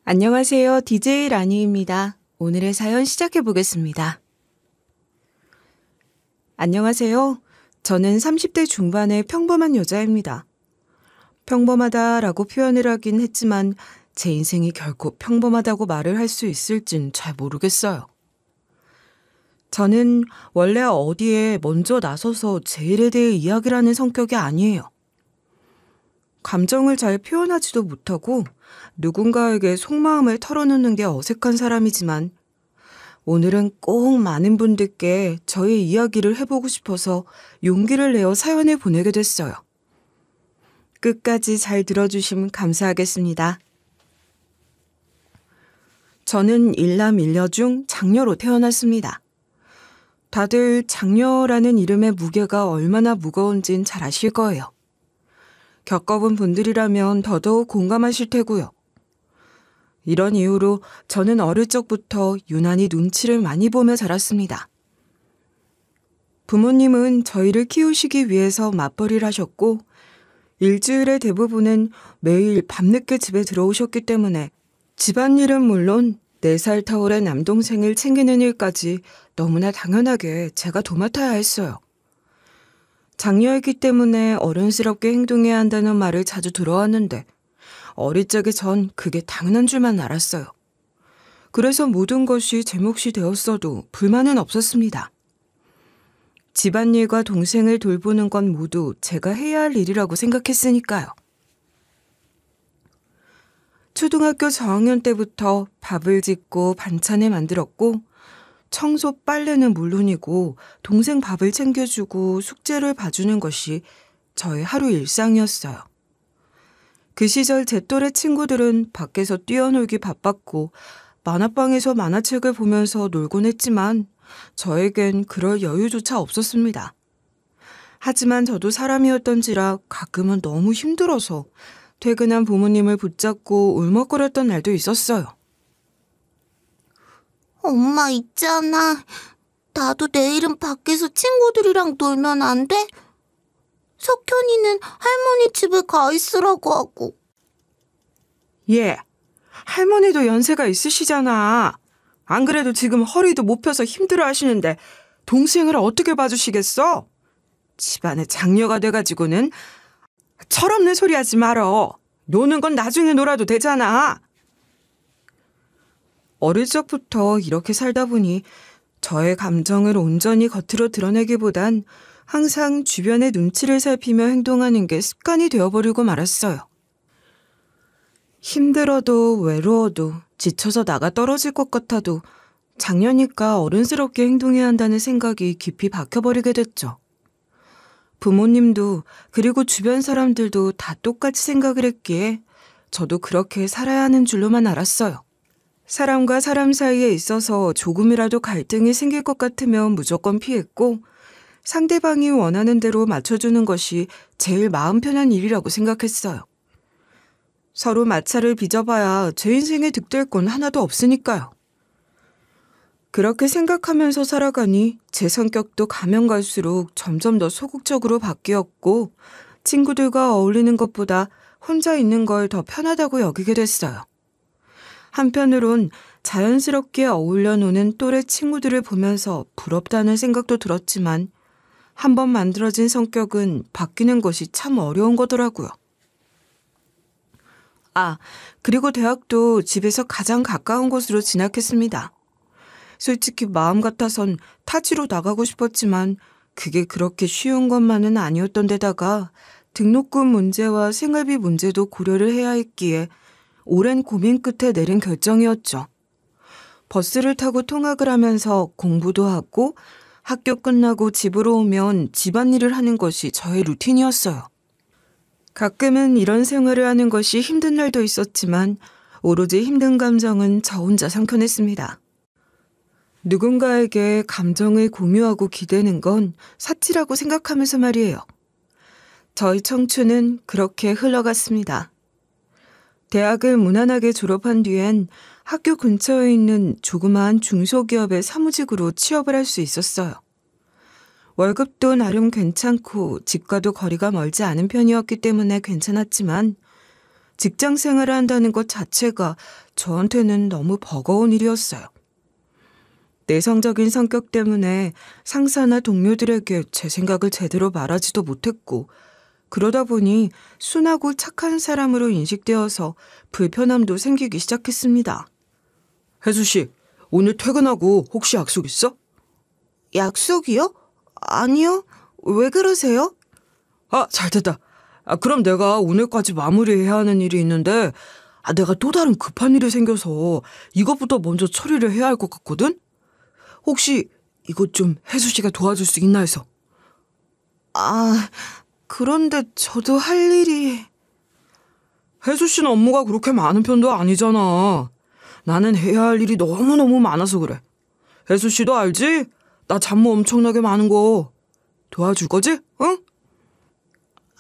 안녕하세요. DJ 라니입니다. 오늘의 사연 시작해 보겠습니다. 안녕하세요. 저는 30대 중반의 평범한 여자입니다. 평범하다라고 표현을 하긴 했지만 제 인생이 결코 평범하다고 말을 할 수 있을진 잘 모르겠어요. 저는 원래 어디에 먼저 나서서 제 일에 대해 이야기를 하는 성격이 아니에요. 감정을 잘 표현하지도 못하고 누군가에게 속마음을 털어놓는 게 어색한 사람이지만 오늘은 꼭 많은 분들께 저의 이야기를 해보고 싶어서 용기를 내어 사연을 보내게 됐어요. 끝까지 잘 들어주시면 감사하겠습니다. 저는 일남 일녀 중 장녀로 태어났습니다. 다들 장녀라는 이름의 무게가 얼마나 무거운진 잘 아실 거예요. 겪어본 분들이라면 더더욱 공감하실 테고요. 이런 이유로 저는 어릴 적부터 유난히 눈치를 많이 보며 자랐습니다. 부모님은 저희를 키우시기 위해서 맞벌이를 하셨고 일주일의 대부분은 매일 밤늦게 집에 들어오셨기 때문에 집안일은 물론 4살 터울의 남동생을 챙기는 일까지 너무나 당연하게 제가 도맡아야 했어요. 장녀이기 때문에 어른스럽게 행동해야 한다는 말을 자주 들어왔는데 어릴 적에 전 그게 당연한 줄만 알았어요. 그래서 모든 것이 제 몫이 되었어도 불만은 없었습니다. 집안일과 동생을 돌보는 건 모두 제가 해야 할 일이라고 생각했으니까요. 초등학교 저학년 때부터 밥을 짓고 반찬을 만들었고 청소 빨래는 물론이고 동생 밥을 챙겨주고 숙제를 봐주는 것이 저의 하루 일상이었어요. 그 시절 제 또래 친구들은 밖에서 뛰어놀기 바빴고 만화방에서 만화책을 보면서 놀곤 했지만 저에겐 그럴 여유조차 없었습니다. 하지만 저도 사람이었던지라 가끔은 너무 힘들어서 퇴근한 부모님을 붙잡고 울먹거렸던 날도 있었어요. 엄마 있잖아. 나도 내일은 밖에서 친구들이랑 놀면 안 돼? 석현이는 할머니 집에 가 있으라고 하고. 예, 할머니도 연세가 있으시잖아. 안 그래도 지금 허리도 못 펴서 힘들어 하시는데 동생을 어떻게 봐주시겠어? 집안에 장녀가 돼가지고는 철없는 소리 하지 말어. 노는 건 나중에 놀아도 되잖아. 어릴 적부터 이렇게 살다 보니 저의 감정을 온전히 겉으로 드러내기보단 항상 주변의 눈치를 살피며 행동하는 게 습관이 되어버리고 말았어요. 힘들어도 외로워도 지쳐서 나가 떨어질 것 같아도 장녀니까 어른스럽게 행동해야 한다는 생각이 깊이 박혀버리게 됐죠. 부모님도 그리고 주변 사람들도 다 똑같이 생각을 했기에 저도 그렇게 살아야 하는 줄로만 알았어요. 사람과 사람 사이에 있어서 조금이라도 갈등이 생길 것 같으면 무조건 피했고 상대방이 원하는 대로 맞춰주는 것이 제일 마음 편한 일이라고 생각했어요. 서로 마찰을 빚어봐야 제 인생에 득될 건 하나도 없으니까요. 그렇게 생각하면서 살아가니 제 성격도 가면 갈수록 점점 더 소극적으로 바뀌었고 친구들과 어울리는 것보다 혼자 있는 걸 더 편하다고 여기게 됐어요. 한편으론 자연스럽게 어울려 노는 또래 친구들을 보면서 부럽다는 생각도 들었지만 한번 만들어진 성격은 바뀌는 것이 참 어려운 거더라고요. 그리고 대학도 집에서 가장 가까운 곳으로 진학했습니다. 솔직히 마음 같아선 타지로 나가고 싶었지만 그게 그렇게 쉬운 것만은 아니었던 데다가 등록금 문제와 생활비 문제도 고려를 해야 했기에 오랜 고민 끝에 내린 결정이었죠. 버스를 타고 통학을 하면서 공부도 하고 학교 끝나고 집으로 오면 집안일을 하는 것이 저의 루틴이었어요. 가끔은 이런 생활을 하는 것이 힘든 날도 있었지만 오로지 힘든 감정은 저 혼자 삼켜냈습니다. 누군가에게 감정을 공유하고 기대는 건 사치라고 생각하면서 말이에요. 저희 청춘은 그렇게 흘러갔습니다. 대학을 무난하게 졸업한 뒤엔 학교 근처에 있는 조그마한 중소기업의 사무직으로 취업을 할 수 있었어요. 월급도 나름 괜찮고 집과도 거리가 멀지 않은 편이었기 때문에 괜찮았지만 직장 생활을 한다는 것 자체가 저한테는 너무 버거운 일이었어요. 내성적인 성격 때문에 상사나 동료들에게 제 생각을 제대로 말하지도 못했고, 그러다 보니 순하고 착한 사람으로 인식되어서 불편함도 생기기 시작했습니다. 혜수 씨, 오늘 퇴근하고 혹시 약속 있어? 약속이요? 아니요. 왜 그러세요? 아, 잘됐다. 그럼 내가 오늘까지 마무리해야 하는 일이 있는데, 내가 또 다른 급한 일이 생겨서 이것부터 먼저 처리를 해야 할 것 같거든? 혹시 이것 좀 혜수 씨가 도와줄 수 있나 해서. 그런데 저도 할 일이... 혜수 씨는 업무가 그렇게 많은 편도 아니잖아. 나는 해야 할 일이 너무너무 많아서 그래. 혜수 씨도 알지? 나 잡무 엄청나게 많은 거. 도와줄 거지? 응?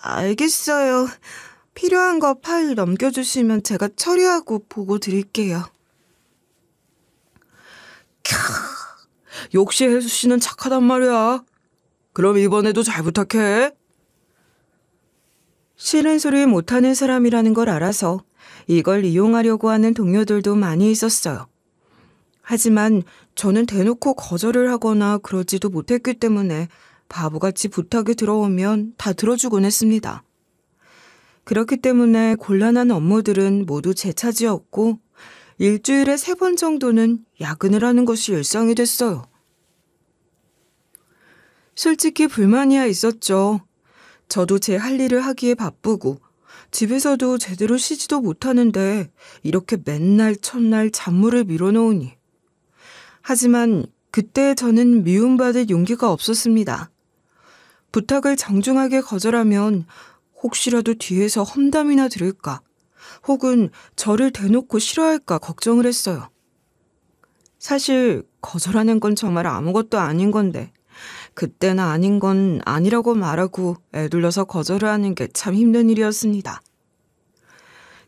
알겠어요. 필요한 거 파일 넘겨주시면 제가 처리하고 보고 드릴게요. 역시 혜수 씨는 착하단 말이야. 그럼 이번에도 잘 부탁해. 싫은 소리 못하는 사람이라는 걸 알아서 이걸 이용하려고 하는 동료들도 많이 있었어요. 하지만 저는 대놓고 거절을 하거나 그러지도 못했기 때문에 바보같이 부탁이 들어오면 다 들어주곤 했습니다. 그렇기 때문에 곤란한 업무들은 모두 제 차지였고 일주일에 3번 정도는 야근을 하는 것이 일상이 됐어요. 솔직히 불만이야 있었죠. 저도 제 할 일을 하기에 바쁘고 집에서도 제대로 쉬지도 못하는데 이렇게 맨날 첫날 잡무를 밀어놓으니. 하지만 그때 저는 미움받을 용기가 없었습니다. 부탁을 정중하게 거절하면 혹시라도 뒤에서 험담이나 들을까, 혹은 저를 대놓고 싫어할까 걱정을 했어요. 사실 거절하는 건 정말 아무것도 아닌 건데 그때나 아닌 건 아니라고 말하고 애둘러서 거절을 하는 게 참 힘든 일이었습니다.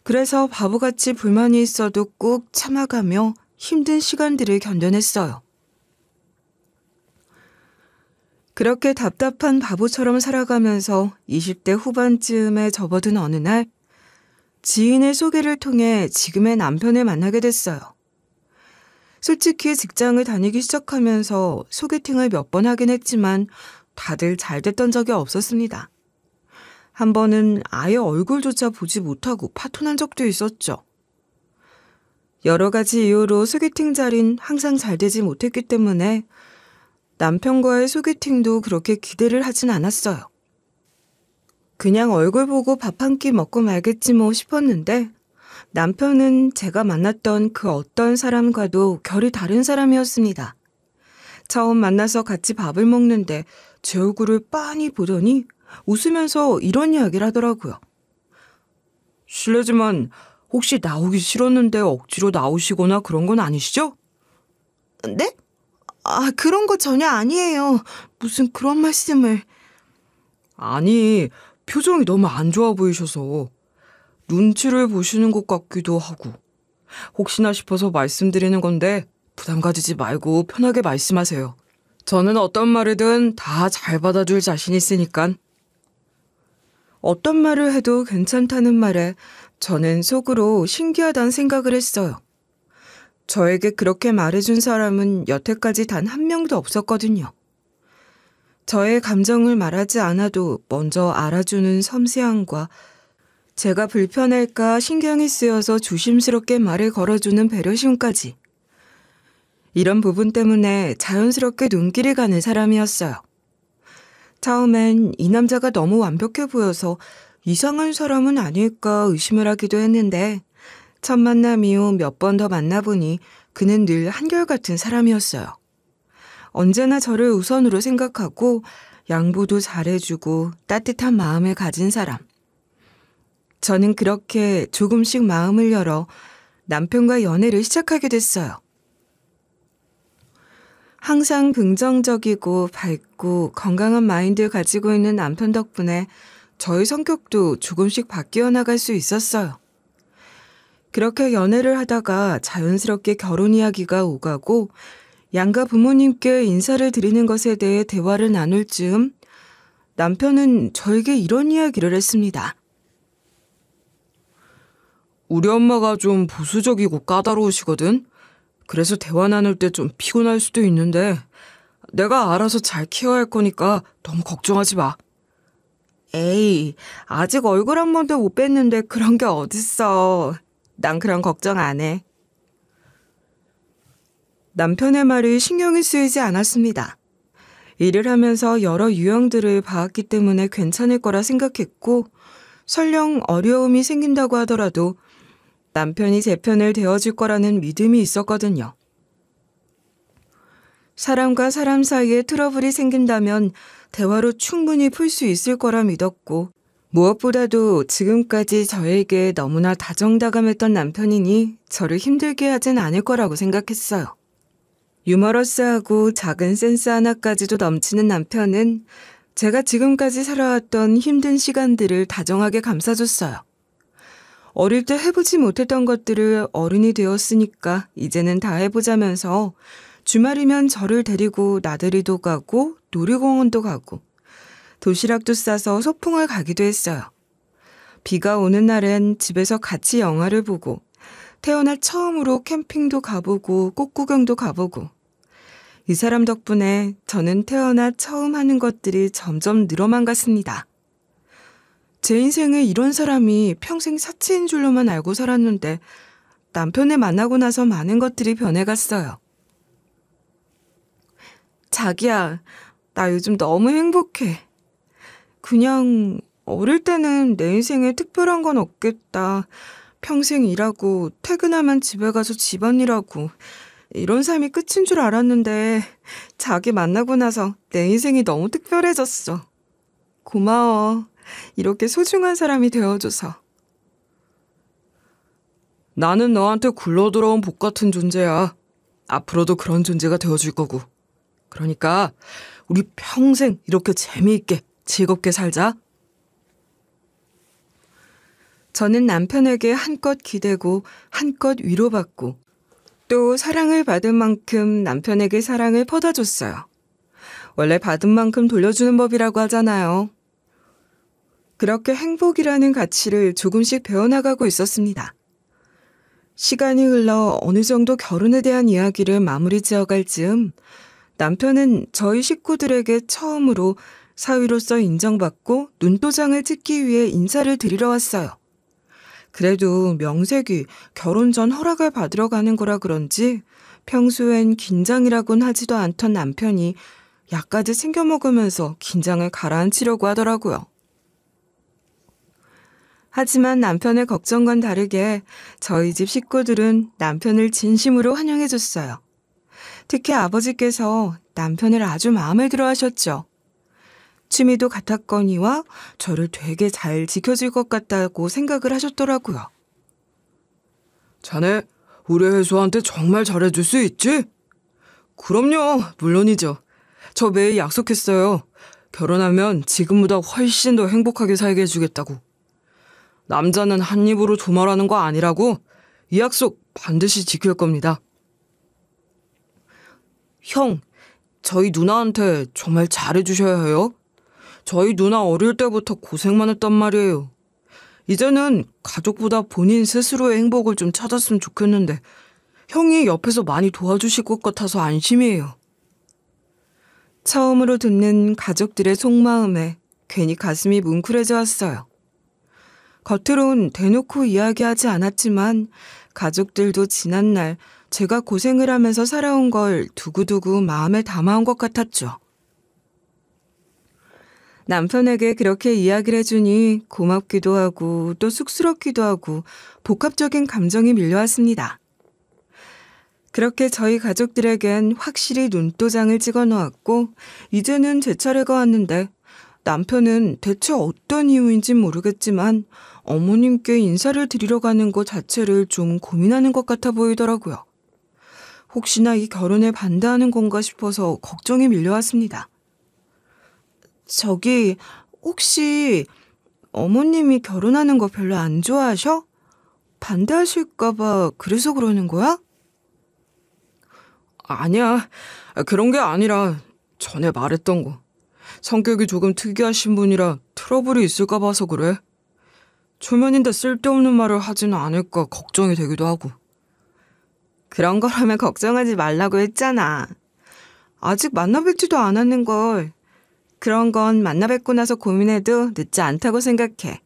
그래서 바보같이 불만이 있어도 꾹 참아가며 힘든 시간들을 견뎌냈어요. 그렇게 답답한 바보처럼 살아가면서 20대 후반쯤에 접어든 어느 날 지인의 소개를 통해 지금의 남편을 만나게 됐어요. 솔직히 직장을 다니기 시작하면서 소개팅을 몇 번 하긴 했지만 다들 잘 됐던 적이 없었습니다. 한 번은 아예 얼굴조차 보지 못하고 파토난 적도 있었죠. 여러 가지 이유로 소개팅 자리는 항상 잘 되지 못했기 때문에 남편과의 소개팅도 그렇게 기대를 하진 않았어요. 그냥 얼굴 보고 밥 한 끼 먹고 말겠지 뭐 싶었는데 남편은 제가 만났던 그 어떤 사람과도 결이 다른 사람이었습니다. 처음 만나서 같이 밥을 먹는데 제 얼굴을 빤히 보더니 웃으면서 이런 이야기를 하더라고요. 실례지만 혹시 나오기 싫었는데 억지로 나오시거나 그런 건 아니시죠? 네? 그런 거 전혀 아니에요. 무슨 그런 말씀을. 아니, 표정이 너무 안 좋아 보이셔서 눈치를 보시는 것 같기도 하고 혹시나 싶어서 말씀드리는 건데 부담 가지지 말고 편하게 말씀하세요. 저는 어떤 말이든 다 잘 받아줄 자신 있으니깐. 어떤 말을 해도 괜찮다는 말에 저는 속으로 신기하다는 생각을 했어요. 저에게 그렇게 말해준 사람은 여태까지 단 한 명도 없었거든요. 저의 감정을 말하지 않아도 먼저 알아주는 섬세함과 제가 불편할까 신경이 쓰여서 조심스럽게 말을 걸어주는 배려심까지. 이런 부분 때문에 자연스럽게 눈길이 가는 사람이었어요. 처음엔 이 남자가 너무 완벽해 보여서 이상한 사람은 아닐까 의심을 하기도 했는데 첫 만남 이후 몇 번 더 만나보니 그는 늘 한결같은 사람이었어요. 언제나 저를 우선으로 생각하고 양보도 잘해주고 따뜻한 마음을 가진 사람. 저는 그렇게 조금씩 마음을 열어 남편과 연애를 시작하게 됐어요. 항상 긍정적이고 밝고 건강한 마인드를 가지고 있는 남편 덕분에 저의 성격도 조금씩 바뀌어 나갈 수 있었어요. 그렇게 연애를 하다가 자연스럽게 결혼 이야기가 오가고 양가 부모님께 인사를 드리는 것에 대해 대화를 나눌 즈음 남편은 저에게 이런 이야기를 했습니다. 우리 엄마가 좀 보수적이고 까다로우시거든. 그래서 대화 나눌 때 좀 피곤할 수도 있는데 내가 알아서 잘 케어할 거니까 너무 걱정하지 마. 에이, 아직 얼굴 한 번도 못 뵀는데 그런 게 어딨어. 난 그런 걱정 안 해. 남편의 말이 신경이 쓰이지 않았습니다. 일을 하면서 여러 유형들을 봐왔기 때문에 괜찮을 거라 생각했고 설령 어려움이 생긴다고 하더라도 남편이 제 편을 대어줄 거라는 믿음이 있었거든요. 사람과 사람 사이에 트러블이 생긴다면 대화로 충분히 풀 수 있을 거라 믿었고 무엇보다도 지금까지 저에게 너무나 다정다감했던 남편이니 저를 힘들게 하진 않을 거라고 생각했어요. 유머러스하고 작은 센스 하나까지도 넘치는 남편은 제가 지금까지 살아왔던 힘든 시간들을 다정하게 감싸줬어요. 어릴 때 해보지 못했던 것들을 어른이 되었으니까 이제는 다 해보자면서 주말이면 저를 데리고 나들이도 가고 놀이공원도 가고 도시락도 싸서 소풍을 가기도 했어요. 비가 오는 날엔 집에서 같이 영화를 보고 태어나 처음으로 캠핑도 가보고 꽃구경도 가보고 이 사람 덕분에 저는 태어나 처음 하는 것들이 점점 늘어만 갔습니다. 제 인생에 이런 사람이 평생 사치인 줄로만 알고 살았는데 남편을 만나고 나서 많은 것들이 변해갔어요. 자기야, 나 요즘 너무 행복해. 그냥 어릴 때는 내 인생에 특별한 건 없겠다. 평생 일하고 퇴근하면 집에 가서 집안일하고 이런 삶이 끝인 줄 알았는데 자기 만나고 나서 내 인생이 너무 특별해졌어. 고마워. 이렇게 소중한 사람이 되어줘서. 나는 너한테 굴러들어온 복 같은 존재야. 앞으로도 그런 존재가 되어줄 거고. 그러니까 우리 평생 이렇게 재미있게 즐겁게 살자. 저는 남편에게 한껏 기대고 한껏 위로받고 또 사랑을 받은 만큼 남편에게 사랑을 퍼다줬어요. 원래 받은 만큼 돌려주는 법이라고 하잖아요. 그렇게 행복이라는 가치를 조금씩 배워나가고 있었습니다. 시간이 흘러 어느 정도 결혼에 대한 이야기를 마무리 지어갈 즈음 남편은 저희 식구들에게 처음으로 사위로서 인정받고 눈도장을 찍기 위해 인사를 드리러 왔어요. 그래도 명색이 결혼 전 허락을 받으러 가는 거라 그런지 평소엔 긴장이라곤 하지도 않던 남편이 약까지 챙겨 먹으면서 긴장을 가라앉히려고 하더라고요. 하지만 남편의 걱정과는 다르게 저희 집 식구들은 남편을 진심으로 환영해줬어요. 특히 아버지께서 남편을 아주 마음에 들어 하셨죠. 취미도 같았거니와 저를 되게 잘 지켜줄 것 같다고 생각을 하셨더라고요. 자네, 우리 혜수한테 정말 잘해줄 수 있지? 그럼요, 물론이죠. 저 매일 약속했어요. 결혼하면 지금보다 훨씬 더 행복하게 살게 해주겠다고. 남자는 한 입으로 조말하는 거 아니라고 이 약속 반드시 지킬 겁니다. 형, 저희 누나한테 정말 잘해주셔야 해요. 저희 누나 어릴 때부터 고생만 했단 말이에요. 이제는 가족보다 본인 스스로의 행복을 좀 찾았으면 좋겠는데 형이 옆에서 많이 도와주실 것 같아서 안심이에요. 처음으로 듣는 가족들의 속마음에 괜히 가슴이 뭉클해져 왔어요. 겉으론 대놓고 이야기하지 않았지만 가족들도 지난날 제가 고생을 하면서 살아온 걸 두고두고 마음에 담아온 것 같았죠. 남편에게 그렇게 이야기를 해주니 고맙기도 하고 또 쑥스럽기도 하고 복합적인 감정이 밀려왔습니다. 그렇게 저희 가족들에겐 확실히 눈도장을 찍어 놓았고 이제는 제 차례가 왔는데 남편은 대체 어떤 이유인진 모르겠지만 어머님께 인사를 드리러 가는 것 자체를 좀 고민하는 것 같아 보이더라고요. 혹시나 이 결혼에 반대하는 건가 싶어서 걱정이 밀려왔습니다. 저기 혹시 어머님이 결혼하는 거 별로 안 좋아하셔? 반대하실까 봐 그래서 그러는 거야? 아니야, 그런 게 아니라 전에 말했던 거. 성격이 조금 특이하신 분이라 트러블이 있을까 봐서 그래. 초면인데 쓸데없는 말을 하지는 않을까 걱정이 되기도 하고. 그런 거라면 걱정하지 말라고 했잖아. 아직 만나 뵙지도 않았는걸. 그런 건 만나 뵙고 나서 고민해도 늦지 않다고 생각해.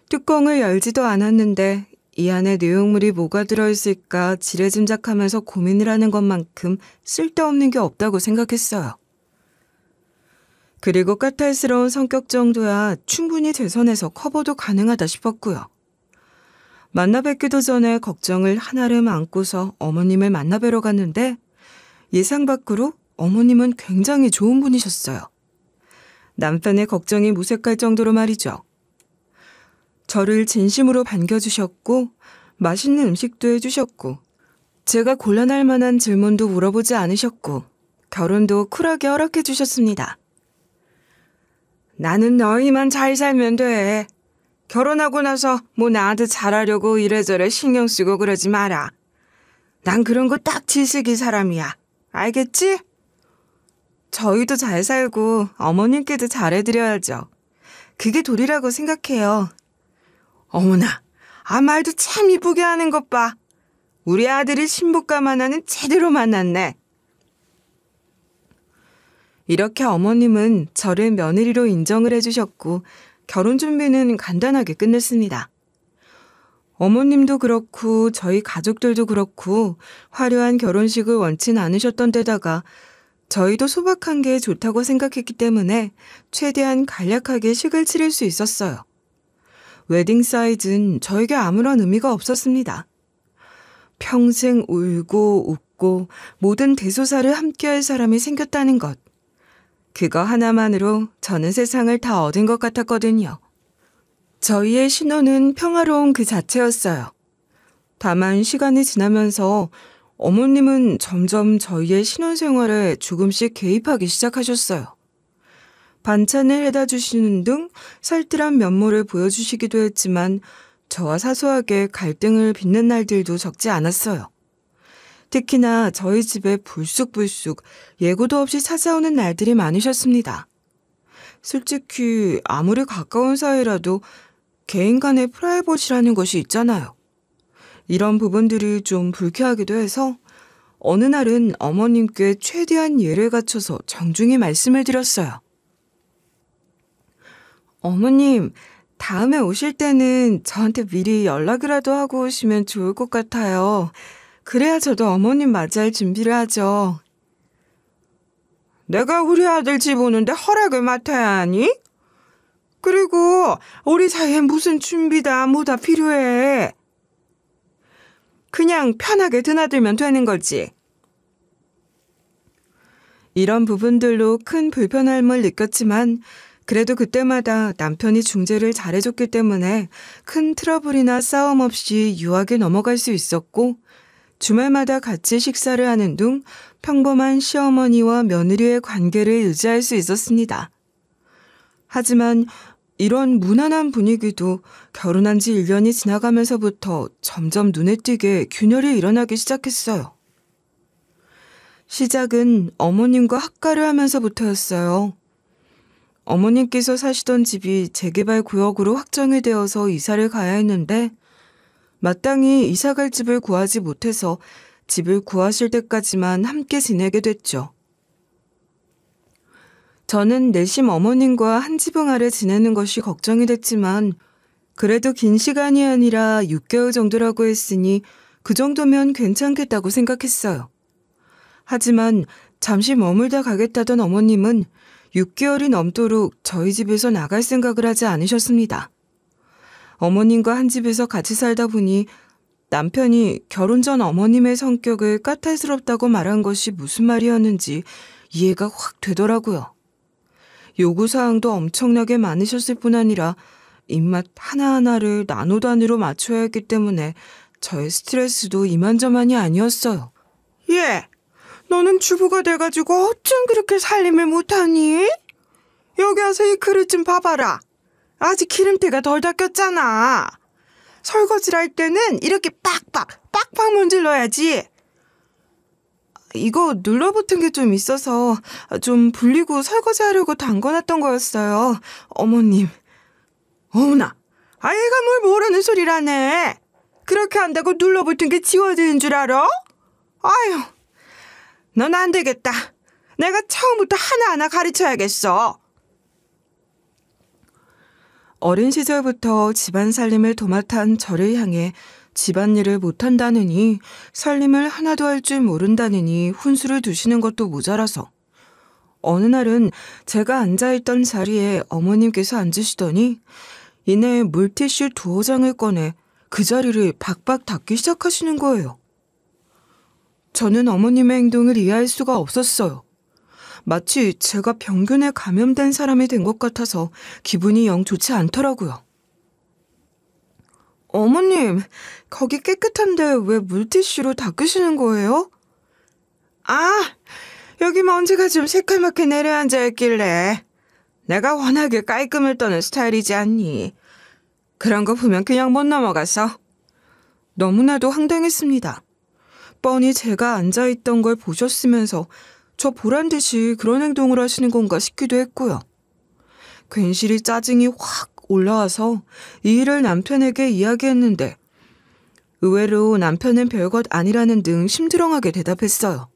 뚜껑을 열지도 않았는데 이 안에 내용물이 뭐가 들어있을까 지레짐작하면서 고민을 하는 것만큼 쓸데없는 게 없다고 생각했어요. 그리고 까탈스러운 성격 정도야 충분히 대선에서 커버도 가능하다 싶었고요. 만나 뵙기도 전에 걱정을 한아름 안고서 어머님을 만나 뵈러 갔는데 예상 밖으로 어머님은 굉장히 좋은 분이셨어요. 남편의 걱정이 무색할 정도로 말이죠. 저를 진심으로 반겨주셨고 맛있는 음식도 해주셨고 제가 곤란할 만한 질문도 물어보지 않으셨고 결혼도 쿨하게 허락해 주셨습니다. 나는 너희만 잘 살면 돼. 결혼하고 나서 뭐 나한테 잘하려고 이래저래 신경 쓰고 그러지 마라. 난 그런 거 딱 질색이 사람이야. 알겠지? 저희도 잘 살고 어머님께도 잘해드려야죠. 그게 도리라고 생각해요. 어머나, 말도 참 이쁘게 하는 것 봐. 우리 아들이 신부감 하나는 제대로 만났네. 이렇게 어머님은 저를 며느리로 인정을 해주셨고 결혼 준비는 간단하게 끝냈습니다. 어머님도 그렇고 저희 가족들도 그렇고 화려한 결혼식을 원치는 않으셨던 데다가 저희도 소박한 게 좋다고 생각했기 때문에 최대한 간략하게 식을 치를 수 있었어요. 웨딩 사이즈는 저에게 아무런 의미가 없었습니다. 평생 울고 웃고 모든 대소사를 함께할 사람이 생겼다는 것. 그거 하나만으로 저는 세상을 다 얻은 것 같았거든요. 저희의 신혼은 평화로운 그 자체였어요. 다만 시간이 지나면서 어머님은 점점 저희의 신혼생활에 조금씩 개입하기 시작하셨어요. 반찬을 해다 주시는 등 살뜰한 면모를 보여주시기도 했지만 저와 사소하게 갈등을 빚는 날들도 적지 않았어요. 특히나 저희 집에 불쑥불쑥 예고도 없이 찾아오는 날들이 많으셨습니다. 솔직히 아무리 가까운 사이라도 개인 간의 프라이버시라는 것이 있잖아요. 이런 부분들이 좀 불쾌하기도 해서 어느 날은 어머님께 최대한 예를 갖춰서 정중히 말씀을 드렸어요. 어머님, 다음에 오실 때는 저한테 미리 연락이라도 하고 오시면 좋을 것 같아요. 그래야 저도 어머님 맞이할 준비를 하죠. 내가 우리 아들 집 오는데 허락을 맡아야 하니? 그리고 우리 사이에 무슨 준비다 뭐다 필요해. 그냥 편하게 드나들면 되는 거지. 이런 부분들로 큰 불편함을 느꼈지만 그래도 그때마다 남편이 중재를 잘해줬기 때문에 큰 트러블이나 싸움 없이 유하게 넘어갈 수 있었고 주말마다 같이 식사를 하는 등 평범한 시어머니와 며느리의 관계를 유지할 수 있었습니다. 하지만 이런 무난한 분위기도 결혼한 지 1년이 지나가면서부터 점점 눈에 띄게 균열이 일어나기 시작했어요. 시작은 어머님과 학가를 하면서부터였어요. 어머님께서 사시던 집이 재개발 구역으로 확정이 되어서 이사를 가야 했는데 마땅히 이사갈 집을 구하지 못해서 집을 구하실 때까지만 함께 지내게 됐죠. 저는 내심 어머님과 한 지붕 아래 지내는 것이 걱정이 됐지만 그래도 긴 시간이 아니라 6개월 정도라고 했으니 그 정도면 괜찮겠다고 생각했어요. 하지만 잠시 머물다 가겠다던 어머님은 6개월이 넘도록 저희 집에서 나갈 생각을 하지 않으셨습니다. 어머님과 한 집에서 같이 살다 보니 남편이 결혼 전 어머님의 성격을 까탈스럽다고 말한 것이 무슨 말이었는지 이해가 확 되더라고요. 요구사항도 엄청나게 많으셨을 뿐 아니라 입맛 하나하나를 나노 단위로 맞춰야 했기 때문에 저의 스트레스도 이만저만이 아니었어요. 예, 너는 주부가 돼가지고 어쩜 그렇게 살림을 못하니? 여기 와서 이 그릇 좀 봐봐라. 아직 기름때가 덜 닦였잖아. 설거지를 할 때는 이렇게 빡빡 문질러야지. 이거 눌러붙은 게 좀 있어서 좀 불리고 설거지하려고 담궈놨던 거였어요. 어머님, 어머나, 아이가 뭘 모르는 소리라네. 그렇게 한다고 눌러붙은 게 지워지는 줄 알아? 아유, 넌 안 되겠다. 내가 처음부터 하나하나 가르쳐야겠어. 어린 시절부터 집안 살림을 도맡아 저를 향해 집안일을 못한다느니 살림을 하나도 할 줄 모른다느니 훈수를 두시는 것도 모자라서 어느 날은 제가 앉아있던 자리에 어머님께서 앉으시더니 이내 물티슈 2장을 꺼내 그 자리를 박박 닦기 시작하시는 거예요. 저는 어머님의 행동을 이해할 수가 없었어요. 마치 제가 병균에 감염된 사람이 된 것 같아서 기분이 영 좋지 않더라고요. 어머님, 거기 깨끗한데 왜 물티슈로 닦으시는 거예요? 아, 여기 먼지가 좀 새까맣게 내려앉아 있길래 내가 워낙에 깔끔을 떠는 스타일이지 않니? 그런 거 보면 그냥 못 넘어가서. 너무나도 황당했습니다. 뻔히 제가 앉아있던 걸 보셨으면서 저 보란 듯이 그런 행동을 하시는 건가 싶기도 했고요. 괜시리 짜증이 확 올라와서 이 일을 남편에게 이야기했는데 의외로 남편은 별것 아니라는 등 심드렁하게 대답했어요.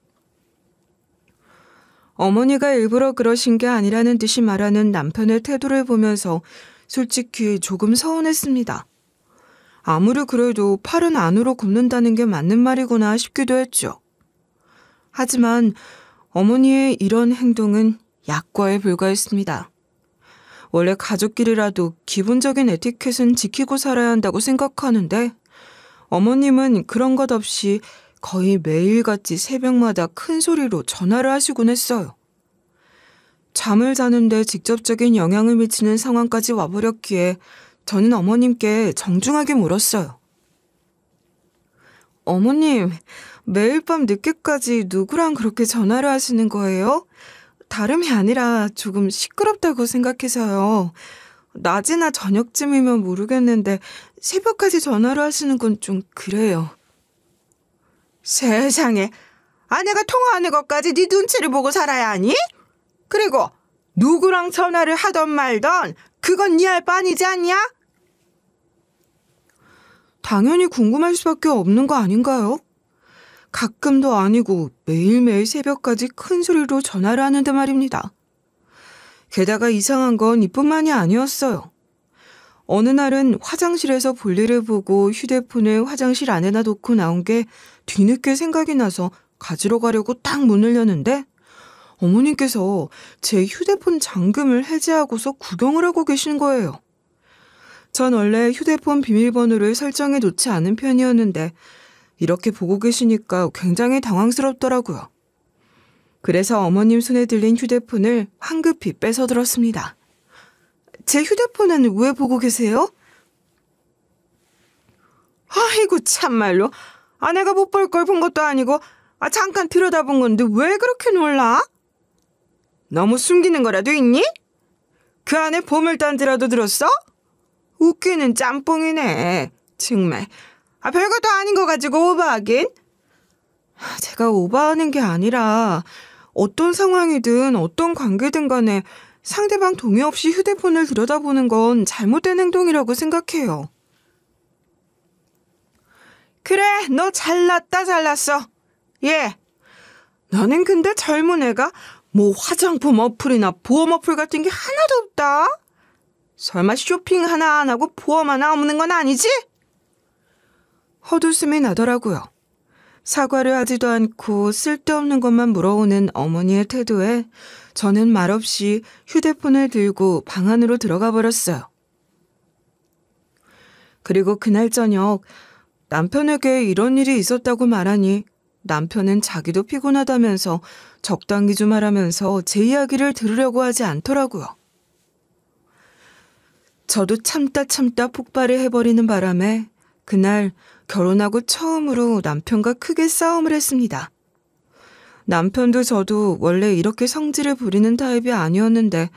어머니가 일부러 그러신 게 아니라는 듯이 말하는 남편의 태도를 보면서 솔직히 조금 서운했습니다. 아무리 그래도 팔은 안으로 굽는다는 게 맞는 말이구나 싶기도 했죠. 하지만 어머니의 이런 행동은 약과에 불과했습니다. 원래 가족끼리라도 기본적인 에티켓은 지키고 살아야 한다고 생각하는데 어머님은 그런 것 없이 거의 매일같이 새벽마다 큰 소리로 전화를 하시곤 했어요. 잠을 자는데 직접적인 영향을 미치는 상황까지 와버렸기에 저는 어머님께 정중하게 물었어요. 어머님, 매일 밤 늦게까지 누구랑 그렇게 전화를 하시는 거예요? 다름이 아니라 조금 시끄럽다고 생각해서요. 낮이나 저녁쯤이면 모르겠는데 새벽까지 전화를 하시는 건 좀 그래요. 세상에, 아내가 통화하는 것까지 네 눈치를 보고 살아야 하니? 그리고 누구랑 전화를 하던 말던 그건 네 할 바 아니지 않냐? 당연히 궁금할 수밖에 없는 거 아닌가요? 가끔도 아니고 매일매일 새벽까지 큰 소리로 전화를 하는데 말입니다. 게다가 이상한 건 이뿐만이 아니었어요. 어느 날은 화장실에서 볼일을 보고 휴대폰을 화장실 안에다 놓고 나온 게 뒤늦게 생각이 나서 가지러 가려고 딱 문을 여는데 어머님께서 제 휴대폰 잠금을 해제하고서 구경을 하고 계신 거예요. 전 원래 휴대폰 비밀번호를 설정해 놓지 않은 편이었는데 이렇게 보고 계시니까 굉장히 당황스럽더라고요. 그래서 어머님 손에 들린 휴대폰을 황급히 뺏어들었습니다. 제 휴대폰은 왜 보고 계세요? 아이고 참말로, 아내가 못 볼 걸 본 것도 아니고 잠깐 들여다본 건데 왜 그렇게 놀라? 너무 숨기는 거라도 있니? 그 안에 보물단지라도 들었어? 웃기는 짬뽕이네. 정말 별것도 아닌 거 가지고 오버하긴. 제가 오버하는 게 아니라 어떤 상황이든 어떤 관계든 간에 상대방 동의 없이 휴대폰을 들여다보는 건 잘못된 행동이라고 생각해요. 그래, 너 잘났어. 예, 너는 근데 젊은 애가 뭐 화장품 어플이나 보험 어플 같은 게 하나도 없다? 설마 쇼핑 하나 안 하고 보험 하나 없는 건 아니지? 헛웃음이 나더라고요. 사과를 하지도 않고 쓸데없는 것만 물어오는 어머니의 태도에 저는 말없이 휴대폰을 들고 방 안으로 들어가 버렸어요. 그리고 그날 저녁 남편에게 이런 일이 있었다고 말하니 남편은 자기도 피곤하다면서 적당히 좀 하라면서 제 이야기를 들으려고 하지 않더라고요. 저도 참다 폭발을 해버리는 바람에 그날 결혼하고 처음으로 남편과 크게 싸움을 했습니다. 남편도 저도 원래 이렇게 성질을 부리는 타입이 아니었는데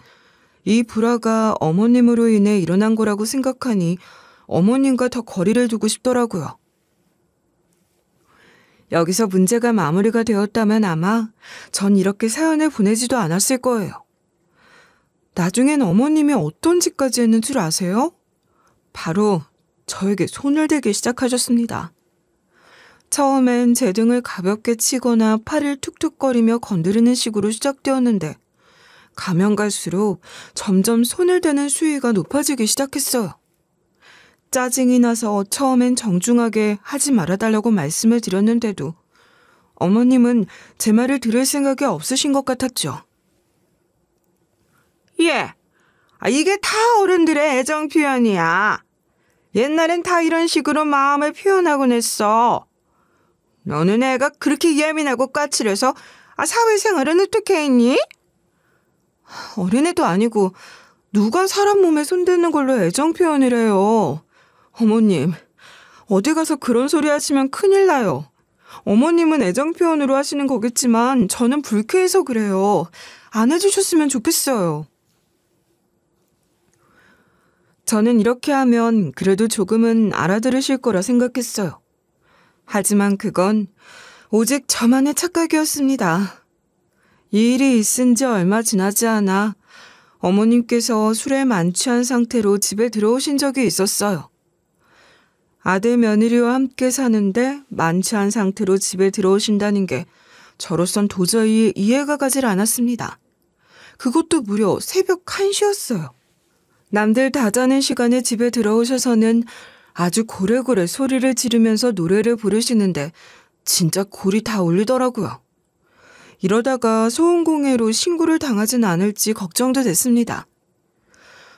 이 불화가 어머님으로 인해 일어난 거라고 생각하니 어머님과 더 거리를 두고 싶더라고요. 여기서 문제가 마무리가 되었다면 아마 전 이렇게 사연을 보내지도 않았을 거예요. 나중엔 어머님이 어떤 짓까지 했는 줄 아세요? 바로 저에게 손을 대기 시작하셨습니다. 처음엔 제 등을 가볍게 치거나 팔을 툭툭거리며 건드리는 식으로 시작되었는데 가면 갈수록 점점 손을 대는 수위가 높아지기 시작했어요. 짜증이 나서 처음엔 정중하게 하지 말아달라고 말씀을 드렸는데도 어머님은 제 말을 들을 생각이 없으신 것 같았죠. 예, 이게 다 어른들의 애정 표현이야. 옛날엔 다 이런 식으로 마음을 표현하곤 했어. 너는 애가 그렇게 예민하고 까칠해서 사회생활은 어떻게 했니? 어린애도 아니고 누가 사람 몸에 손대는 걸로 애정 표현을 해요. 어머님, 어디 가서 그런 소리 하시면 큰일 나요. 어머님은 애정 표현으로 하시는 거겠지만 저는 불쾌해서 그래요. 안 해주셨으면 좋겠어요. 저는 이렇게 하면 그래도 조금은 알아들으실 거라 생각했어요. 하지만 그건 오직 저만의 착각이었습니다. 이 일이 있은 지 얼마 지나지 않아 어머님께서 술에 만취한 상태로 집에 들어오신 적이 있었어요. 아들 며느리와 함께 사는데 만취한 상태로 집에 들어오신다는 게 저로선 도저히 이해가 가질 않았습니다. 그것도 무려 새벽 1시였어요. 남들 다 자는 시간에 집에 들어오셔서는 아주 고래고래 소리를 지르면서 노래를 부르시는데 진짜 골이 다 울리더라고요. 이러다가 소음공해로 신고를 당하진 않을지 걱정도 됐습니다.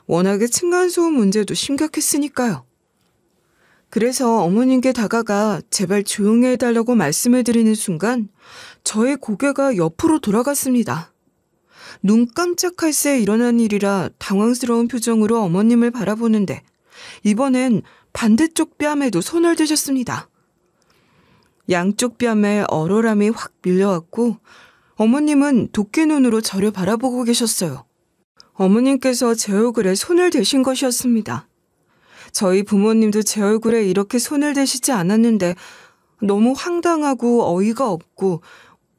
워낙에 층간소음 문제도 심각했으니까요. 그래서 어머님께 다가가 제발 조용히 해달라고 말씀을 드리는 순간 저의 고개가 옆으로 돌아갔습니다. 눈 깜짝할 새 일어난 일이라 당황스러운 표정으로 어머님을 바라보는데 이번엔 반대쪽 뺨에도 손을 대셨습니다. 양쪽 뺨에 얼얼함이 확 밀려왔고 어머님은 도끼눈으로 저를 바라보고 계셨어요. 어머님께서 제 얼굴에 손을 대신 것이었습니다. 저희 부모님도 제 얼굴에 이렇게 손을 대시지 않았는데 너무 황당하고 어이가 없고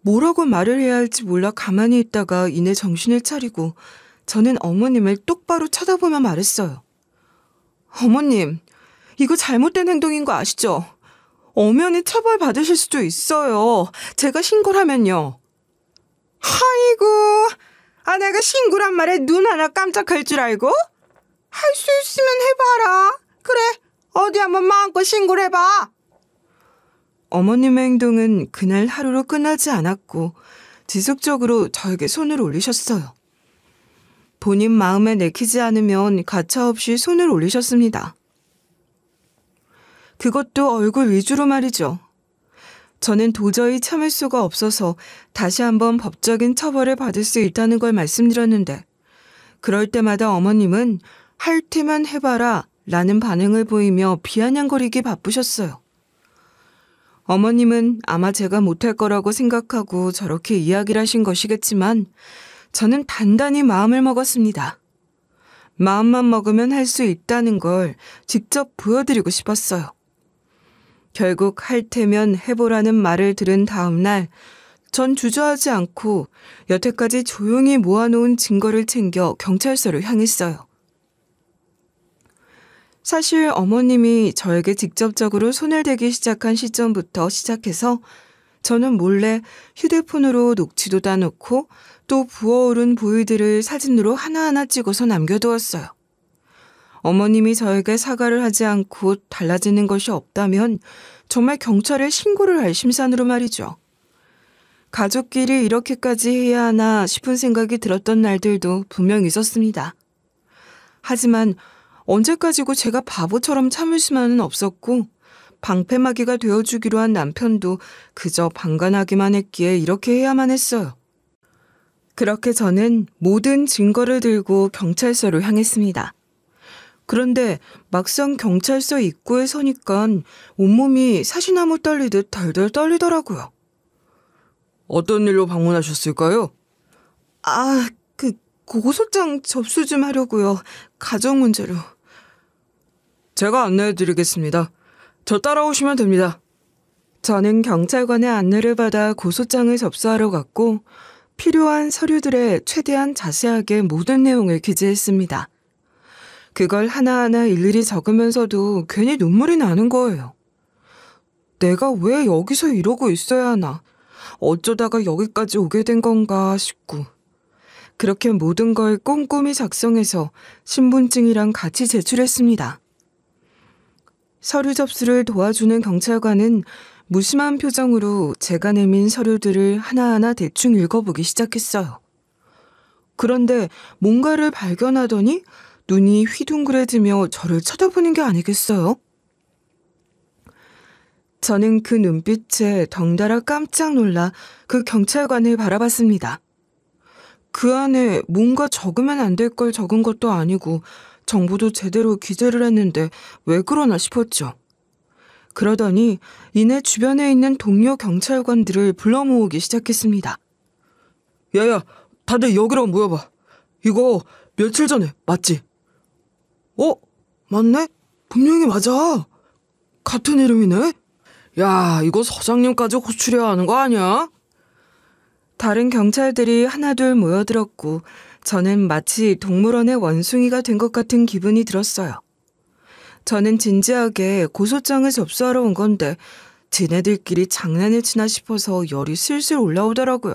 뭐라고 말을 해야 할지 몰라 가만히 있다가 이내 정신을 차리고 저는 어머님을 똑바로 쳐다보며 말했어요. 어머님, 이거 잘못된 행동인 거 아시죠? 엄연히 처벌받으실 수도 있어요. 제가 신고를 하면요. 아이고, 내가 신고란 말에 눈 하나 깜짝할 줄 알고? 할 수 있으면 해봐라. 그래, 어디 한번 마음껏 신고를 해봐. 어머님의 행동은 그날 하루로 끝나지 않았고 지속적으로 저에게 손을 올리셨어요. 본인 마음에 내키지 않으면 가차없이 손을 올리셨습니다. 그것도 얼굴 위주로 말이죠. 저는 도저히 참을 수가 없어서 다시 한번 법적인 처벌을 받을 수 있다는 걸 말씀드렸는데 그럴 때마다 어머님은 할 테면 해봐라 라는 반응을 보이며 비아냥거리기 바쁘셨어요. 어머님은 아마 제가 못할 거라고 생각하고 저렇게 이야기를 하신 것이겠지만 저는 단단히 마음을 먹었습니다. 마음만 먹으면 할 수 있다는 걸 직접 보여드리고 싶었어요. 결국 할 테면 해보라는 말을 들은 다음 날 전 주저하지 않고 여태까지 조용히 모아놓은 증거를 챙겨 경찰서로 향했어요. 사실 어머님이 저에게 직접적으로 손을 대기 시작한 시점부터 시작해서 저는 몰래 휴대폰으로 녹취도 따놓고 또 부어오른 부위들을 사진으로 하나하나 찍어서 남겨두었어요. 어머님이 저에게 사과를 하지 않고 달라지는 것이 없다면 정말 경찰에 신고를 할 심산으로 말이죠. 가족끼리 이렇게까지 해야 하나 싶은 생각이 들었던 날들도 분명 있었습니다. 하지만 언제까지고 제가 바보처럼 참을 수만은 없었고 방패막이가 되어주기로 한 남편도 그저 방관하기만 했기에 이렇게 해야만 했어요. 그렇게 저는 모든 증거를 들고 경찰서로 향했습니다. 그런데 막상 경찰서 입구에 서니까 온몸이 사시나무 떨리듯 덜덜 떨리더라고요. 어떤 일로 방문하셨을까요? 고소장 접수 좀 하려고요. 가정 문제로. 제가 안내해드리겠습니다. 저 따라오시면 됩니다. 저는 경찰관의 안내를 받아 고소장을 접수하러 갔고 필요한 서류들에 최대한 자세하게 모든 내용을 기재했습니다. 그걸 하나하나 일일이 적으면서도 괜히 눈물이 나는 거예요. 내가 왜 여기서 이러고 있어야 하나? 어쩌다가 여기까지 오게 된 건가 싶고. 그렇게 모든 걸 꼼꼼히 작성해서 신분증이랑 같이 제출했습니다. 서류 접수를 도와주는 경찰관은 무심한 표정으로 제가 내민 서류들을 하나하나 대충 읽어보기 시작했어요. 그런데 뭔가를 발견하더니 눈이 휘둥그레지며 저를 쳐다보는 게 아니겠어요? 저는 그 눈빛에 덩달아 깜짝 놀라 그 경찰관을 바라봤습니다. 그 안에 뭔가 적으면 안 될 걸 적은 것도 아니고 정보도 제대로 기재를 했는데 왜 그러나 싶었죠. 그러더니 이내 주변에 있는 동료 경찰관들을 불러 모으기 시작했습니다. 야야, 다들 여기로 모여봐. 이거 며칠 전에 맞지? 맞네? 분명히 맞아. 같은 이름이네? 야, 이거 서장님까지 호출해야 하는 거 아니야? 다른 경찰들이 하나둘 모여들었고 저는 마치 동물원의 원숭이가 된 것 같은 기분이 들었어요. 저는 진지하게 고소장을 접수하러 온 건데 지네들끼리 장난을 치나 싶어서 열이 슬슬 올라오더라고요.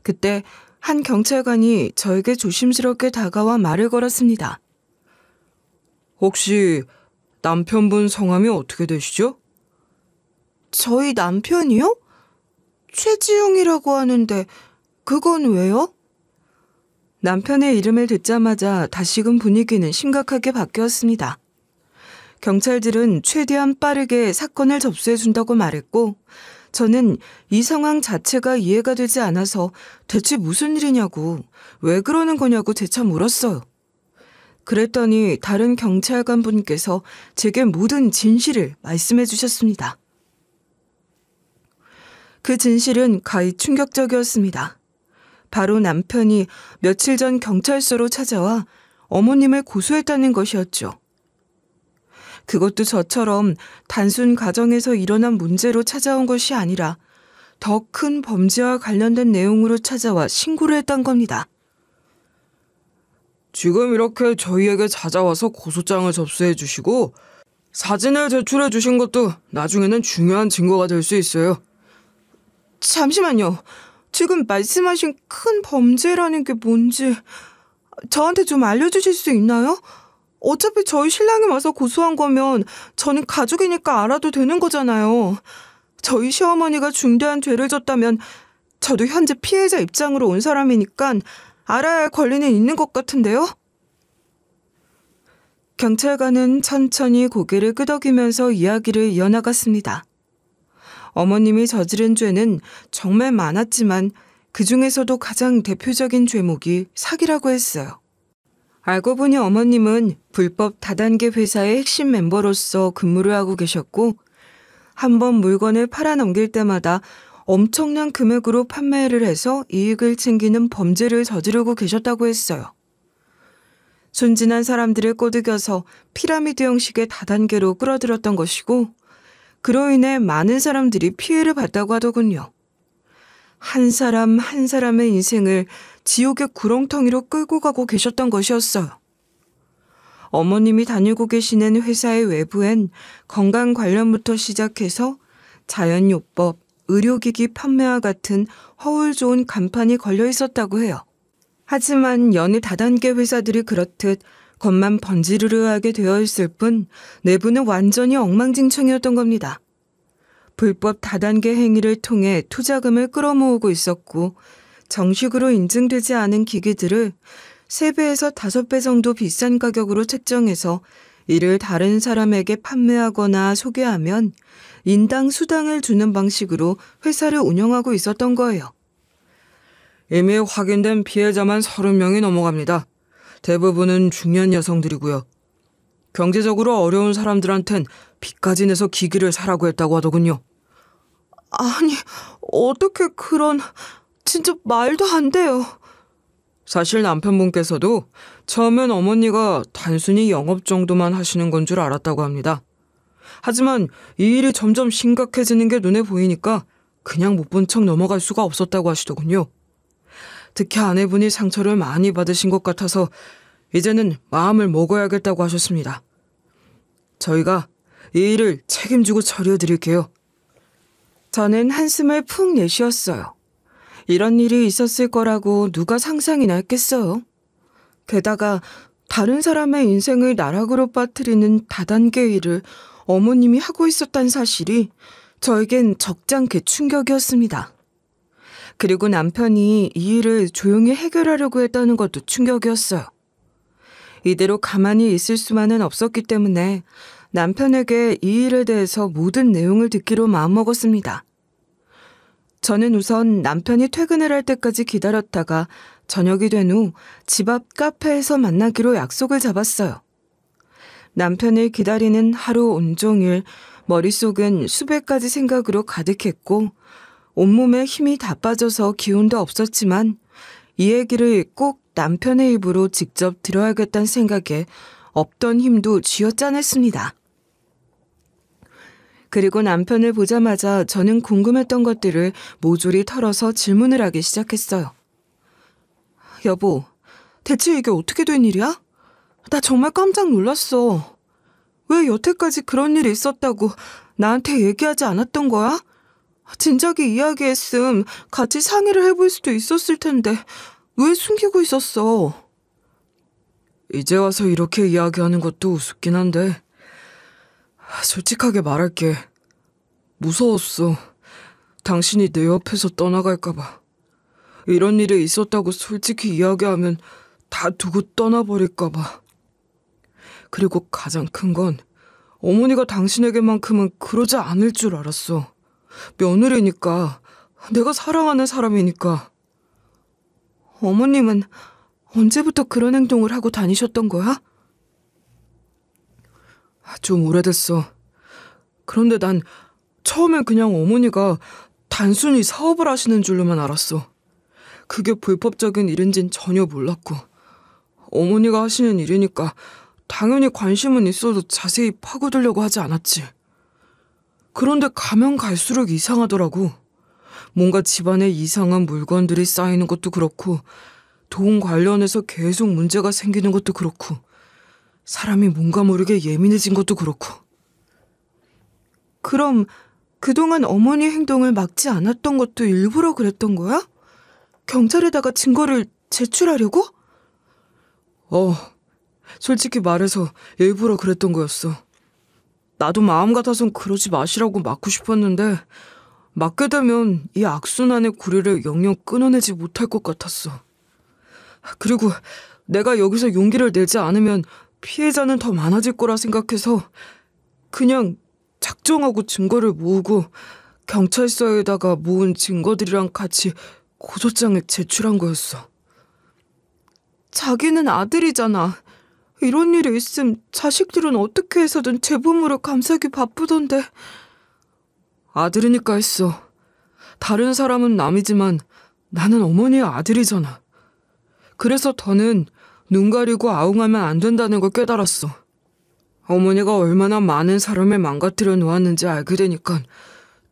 그때 한 경찰관이 저에게 조심스럽게 다가와 말을 걸었습니다. 혹시 남편분 성함이 어떻게 되시죠? 저희 남편이요? 최지용이라고 하는데 그건 왜요? 남편의 이름을 듣자마자 다시금 분위기는 심각하게 바뀌었습니다. 경찰들은 최대한 빠르게 사건을 접수해준다고 말했고 저는 이 상황 자체가 이해가 되지 않아서 대체 무슨 일이냐고, 왜 그러는 거냐고 재차 물었어요. 그랬더니 다른 경찰관 분께서 제게 모든 진실을 말씀해 주셨습니다. 그 진실은 가히 충격적이었습니다. 바로 남편이 며칠 전 경찰서로 찾아와 어머님을 고소했다는 것이었죠. 그것도 저처럼 단순 가정에서 일어난 문제로 찾아온 것이 아니라 더 큰 범죄와 관련된 내용으로 찾아와 신고를 했던 겁니다. 지금 이렇게 저희에게 찾아와서 고소장을 접수해 주시고 사진을 제출해 주신 것도 나중에는 중요한 증거가 될 수 있어요. 잠시만요. 지금 말씀하신 큰 범죄라는 게 뭔지 저한테 좀 알려주실 수 있나요? 어차피 저희 신랑이 와서 고소한 거면 저는 가족이니까 알아도 되는 거잖아요. 저희 시어머니가 중대한 죄를 졌다면 저도 현재 피해자 입장으로 온 사람이니까 알아야 할 권리는 있는 것 같은데요? 경찰관은 천천히 고개를 끄덕이면서 이야기를 이어나갔습니다. 어머님이 저지른 죄는 정말 많았지만 그 중에서도 가장 대표적인 죄목이 사기라고 했어요. 알고 보니 어머님은 불법 다단계 회사의 핵심 멤버로서 근무를 하고 계셨고 한번 물건을 팔아넘길 때마다 엄청난 금액으로 판매를 해서 이익을 챙기는 범죄를 저지르고 계셨다고 했어요. 순진한 사람들을 꼬드겨서 피라미드 형식의 다단계로 끌어들였던 것이고 그로 인해 많은 사람들이 피해를 봤다고 하더군요. 한 사람 한 사람의 인생을 지옥의 구렁텅이로 끌고 가고 계셨던 것이었어요. 어머님이 다니고 계시는 회사의 외부엔 건강 관련부터 시작해서 자연요법, 의료기기 판매와 같은 허울 좋은 간판이 걸려 있었다고 해요. 하지만 여느 다단계 회사들이 그렇듯 겉만 번지르르하게 되어 있을 뿐 내부는 완전히 엉망진창이었던 겁니다. 불법 다단계 행위를 통해 투자금을 끌어모으고 있었고 정식으로 인증되지 않은 기기들을 3배에서 5배 정도 비싼 가격으로 책정해서 이를 다른 사람에게 판매하거나 소개하면 인당 수당을 주는 방식으로 회사를 운영하고 있었던 거예요. 이미 확인된 피해자만 30명이 넘어갑니다. 대부분은 중년 여성들이고요. 경제적으로 어려운 사람들한텐 빚까지 내서 기기를 사라고 했다고 하더군요. 아니, 어떻게 그런... 진짜 말도 안 돼요. 사실 남편분께서도 처음엔 어머니가 단순히 영업 정도만 하시는 건 줄 알았다고 합니다. 하지만 이 일이 점점 심각해지는 게 눈에 보이니까 그냥 못 본 척 넘어갈 수가 없었다고 하시더군요. 특히 아내분이 상처를 많이 받으신 것 같아서 이제는 마음을 먹어야겠다고 하셨습니다. 저희가 이 일을 책임지고 처리해드릴게요. 저는 한숨을 푹 내쉬었어요. 이런 일이 있었을 거라고 누가 상상이나 했겠어요. 게다가 다른 사람의 인생을 나락으로 빠뜨리는 다단계 일을 어머님이 하고 있었다는 사실이 저에겐 적잖게 충격이었습니다. 그리고 남편이 이 일을 조용히 해결하려고 했다는 것도 충격이었어요. 이대로 가만히 있을 수만은 없었기 때문에 남편에게 이 일에 대해서 모든 내용을 듣기로 마음먹었습니다. 저는 우선 남편이 퇴근을 할 때까지 기다렸다가 저녁이 된 후 집 앞 카페에서 만나기로 약속을 잡았어요. 남편을 기다리는 하루 온종일 머릿속은 수백 가지 생각으로 가득했고 온몸에 힘이 다 빠져서 기운도 없었지만 이 얘기를 꼭 남편의 입으로 직접 들어야겠다는 생각에 없던 힘도 쥐어짜냈습니다. 그리고 남편을 보자마자 저는 궁금했던 것들을 모조리 털어서 질문을 하기 시작했어요. 여보, 대체 이게 어떻게 된 일이야? 나 정말 깜짝 놀랐어. 왜 여태까지 그런 일이 있었다고 나한테 얘기하지 않았던 거야? 진작에 이야기했음 같이 상의를 해볼 수도 있었을 텐데 왜 숨기고 있었어? 이제 와서 이렇게 이야기하는 것도 우습긴 한데 솔직하게 말할게. 무서웠어. 당신이 내 옆에서 떠나갈까봐. 이런 일이 있었다고 솔직히 이야기하면 다 두고 떠나버릴까봐. 그리고 가장 큰 건 어머니가 당신에게만큼은 그러지 않을 줄 알았어. 며느리니까, 내가 사랑하는 사람이니까. 어머님은 언제부터 그런 행동을 하고 다니셨던 거야? 좀 오래됐어. 그런데 난 처음엔 그냥 어머니가 단순히 사업을 하시는 줄로만 알았어. 그게 불법적인 일인진 전혀 몰랐고 어머니가 하시는 일이니까 당연히 관심은 있어도 자세히 파고들려고 하지 않았지. 그런데 가면 갈수록 이상하더라고. 뭔가 집안에 이상한 물건들이 쌓이는 것도 그렇고 돈 관련해서 계속 문제가 생기는 것도 그렇고 사람이 뭔가 모르게 예민해진 것도 그렇고. 그럼 그동안 어머니 행동을 막지 않았던 것도 일부러 그랬던 거야? 경찰에다가 증거를 제출하려고? 솔직히 말해서 일부러 그랬던 거였어. 나도 마음 같아선 그러지 마시라고 막고 싶었는데 막게 되면 이 악순환의 고리를 영영 끊어내지 못할 것 같았어. 그리고 내가 여기서 용기를 내지 않으면 피해자는 더 많아질 거라 생각해서 그냥 작정하고 증거를 모으고 경찰서에다가 모은 증거들이랑 같이 고소장을 제출한 거였어. 자기는 아들이잖아. 이런 일이 있음 자식들은 어떻게 해서든 재범으로 감싸기 바쁘던데. 아들이니까 했어. 다른 사람은 남이지만 나는 어머니의 아들이잖아. 그래서 더는 눈 가리고 아웅하면 안 된다는 걸 깨달았어. 어머니가 얼마나 많은 사람을 망가뜨려 놓았는지 알게 되니까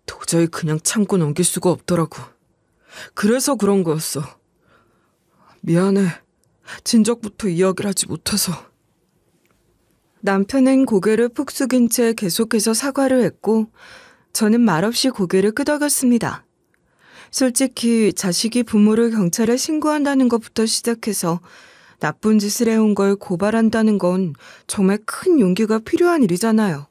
도저히 그냥 참고 넘길 수가 없더라고. 그래서 그런 거였어. 미안해. 진작부터 이야기를 하지 못해서. 남편은 고개를 푹 숙인 채 계속해서 사과를 했고 저는 말없이 고개를 끄덕였습니다. 솔직히 자식이 부모를 경찰에 신고한다는 것부터 시작해서 나쁜 짓을 해온 걸 고발한다는 건 정말 큰 용기가 필요한 일이잖아요.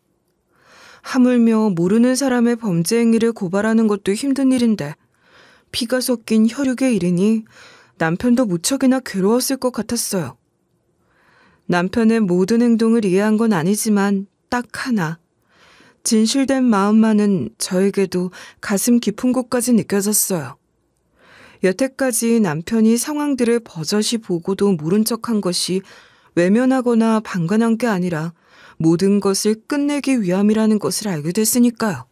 하물며 모르는 사람의 범죄 행위를 고발하는 것도 힘든 일인데 피가 섞인 혈육의 일이니 남편도 무척이나 괴로웠을 것 같았어요. 남편의 모든 행동을 이해한 건 아니지만 딱 하나, 진실된 마음만은 저에게도 가슴 깊은 곳까지 느껴졌어요. 여태까지 남편이 상황들을 버젓이 보고도 모른 척한 것이 외면하거나 방관한 게 아니라 모든 것을 끝내기 위함이라는 것을 알게 됐으니까요.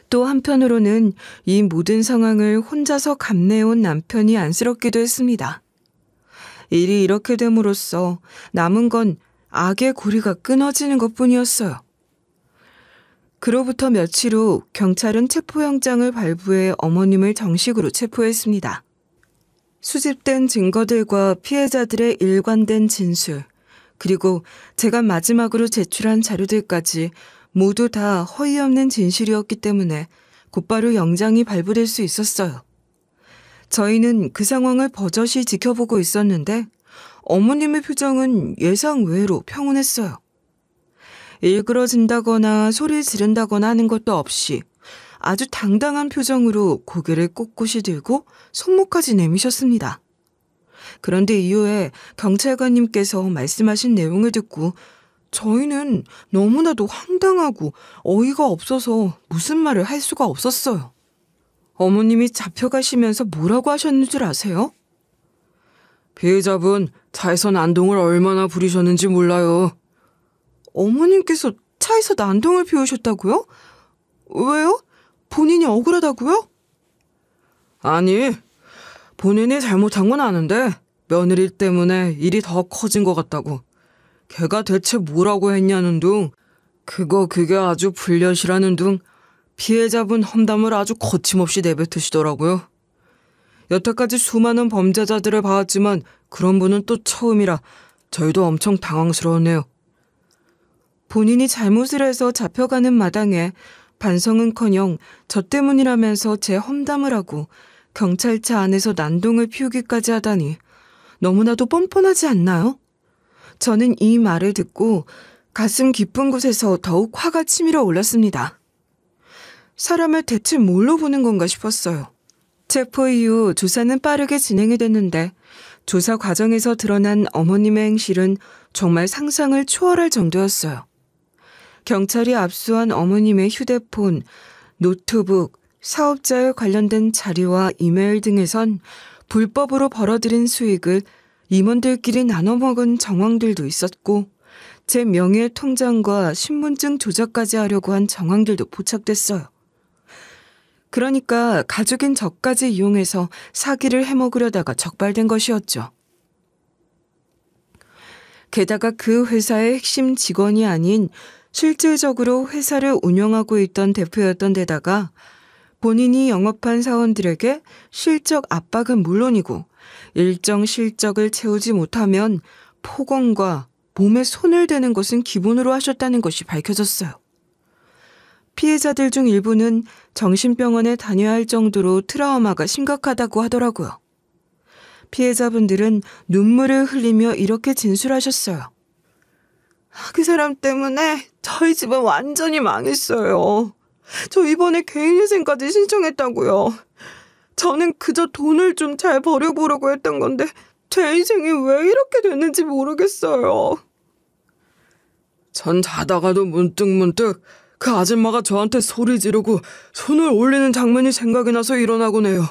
또 한편으로는 이 모든 상황을 혼자서 감내해온 남편이 안쓰럽기도 했습니다. 일이 이렇게 됨으로써 남은 건 악의 고리가 끊어지는 것뿐이었어요. 그로부터 며칠 후 경찰은 체포영장을 발부해 어머님을 정식으로 체포했습니다. 수집된 증거들과 피해자들의 일관된 진술, 그리고 제가 마지막으로 제출한 자료들까지 모두 다 허위 없는 진실이었기 때문에 곧바로 영장이 발부될 수 있었어요. 저희는 그 상황을 버젓이 지켜보고 있었는데 어머님의 표정은 예상 외로 평온했어요. 일그러진다거나 소리를 지른다거나 하는 것도 없이 아주 당당한 표정으로 고개를 꼿꼿이 들고 손목까지 내미셨습니다. 그런데 이후에 경찰관님께서 말씀하신 내용을 듣고 저희는 너무나도 황당하고 어이가 없어서 무슨 말을 할 수가 없었어요. 어머님이 잡혀가시면서 뭐라고 하셨는 줄 아세요? 피해자분 차에서 난동을 얼마나 부리셨는지 몰라요. 어머님께서 차에서 난동을 피우셨다고요? 왜요? 본인이 억울하다고요? 아니, 본인이 잘못한 건 아는데 며느리 때문에 일이 더 커진 것 같다고. 걔가 대체 뭐라고 했냐는 둥, 그게 아주 불려시라는 둥 피해자분 험담을 아주 거침없이 내뱉으시더라고요. 여태까지 수많은 범죄자들을 봐왔지만 그런 분은 또 처음이라 저희도 엄청 당황스러웠네요. 본인이 잘못을 해서 잡혀가는 마당에 반성은커녕 저 때문이라면서 제 험담을 하고 경찰차 안에서 난동을 피우기까지 하다니 너무나도 뻔뻔하지 않나요? 저는 이 말을 듣고 가슴 깊은 곳에서 더욱 화가 치밀어 올랐습니다. 사람을 대체 뭘로 보는 건가 싶었어요. 체포 이후 조사는 빠르게 진행이 됐는데 조사 과정에서 드러난 어머님의 행실은 정말 상상을 초월할 정도였어요. 경찰이 압수한 어머님의 휴대폰, 노트북, 사업자에 관련된 자료와 이메일 등에선 불법으로 벌어들인 수익을 임원들끼리 나눠 먹은 정황들도 있었고 제 명예 통장과 신분증 조작까지 하려고 한 정황들도 포착됐어요. 그러니까 가족인 저까지 이용해서 사기를 해먹으려다가 적발된 것이었죠. 게다가 그 회사의 핵심 직원이 아닌 실질적으로 회사를 운영하고 있던 대표였던 데다가 본인이 영업한 사원들에게 실적 압박은 물론이고 일정 실적을 채우지 못하면 폭언과 몸에 손을 대는 것은 기본으로 하셨다는 것이 밝혀졌어요. 피해자들 중 일부는 정신병원에 다녀야 할 정도로 트라우마가 심각하다고 하더라고요. 피해자분들은 눈물을 흘리며 이렇게 진술하셨어요. 그 사람 때문에 저희 집은 완전히 망했어요. 저 이번에 개인회생까지 신청했다고요. 저는 그저 돈을 좀 잘 벌여보려고 했던 건데 제 인생이 왜 이렇게 됐는지 모르겠어요. 전 자다가도 문득 그 아줌마가 저한테 소리 지르고 손을 올리는 장면이 생각이 나서 일어나곤 해요.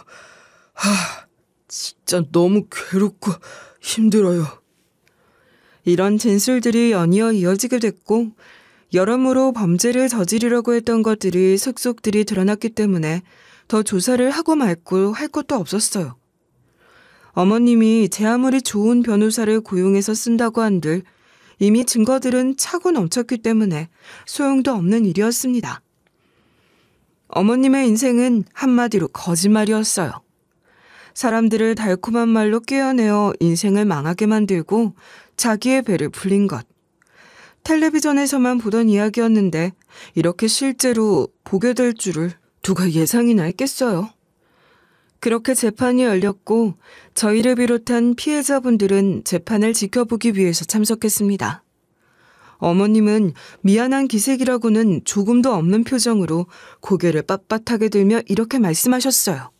진짜 너무 괴롭고 힘들어요. 이런 진술들이 연이어 이어지게 됐고 여러모로 범죄를 저지르려고 했던 것들이 속속들이 드러났기 때문에 더 조사를 하고 말고 할 것도 없었어요. 어머님이 제 아무리 좋은 변호사를 고용해서 쓴다고 한들 이미 증거들은 차고 넘쳤기 때문에 소용도 없는 일이었습니다. 어머님의 인생은 한마디로 거짓말이었어요. 사람들을 달콤한 말로 깨어내어 인생을 망하게 만들고 자기의 배를 불린 것. 텔레비전에서만 보던 이야기였는데 이렇게 실제로 보게 될 줄을 누가 예상이나 했겠어요. 그렇게 재판이 열렸고 저희를 비롯한 피해자분들은 재판을 지켜보기 위해서 참석했습니다. 어머님은 미안한 기색이라고는 조금도 없는 표정으로 고개를 빳빳하게 들며 이렇게 말씀하셨어요.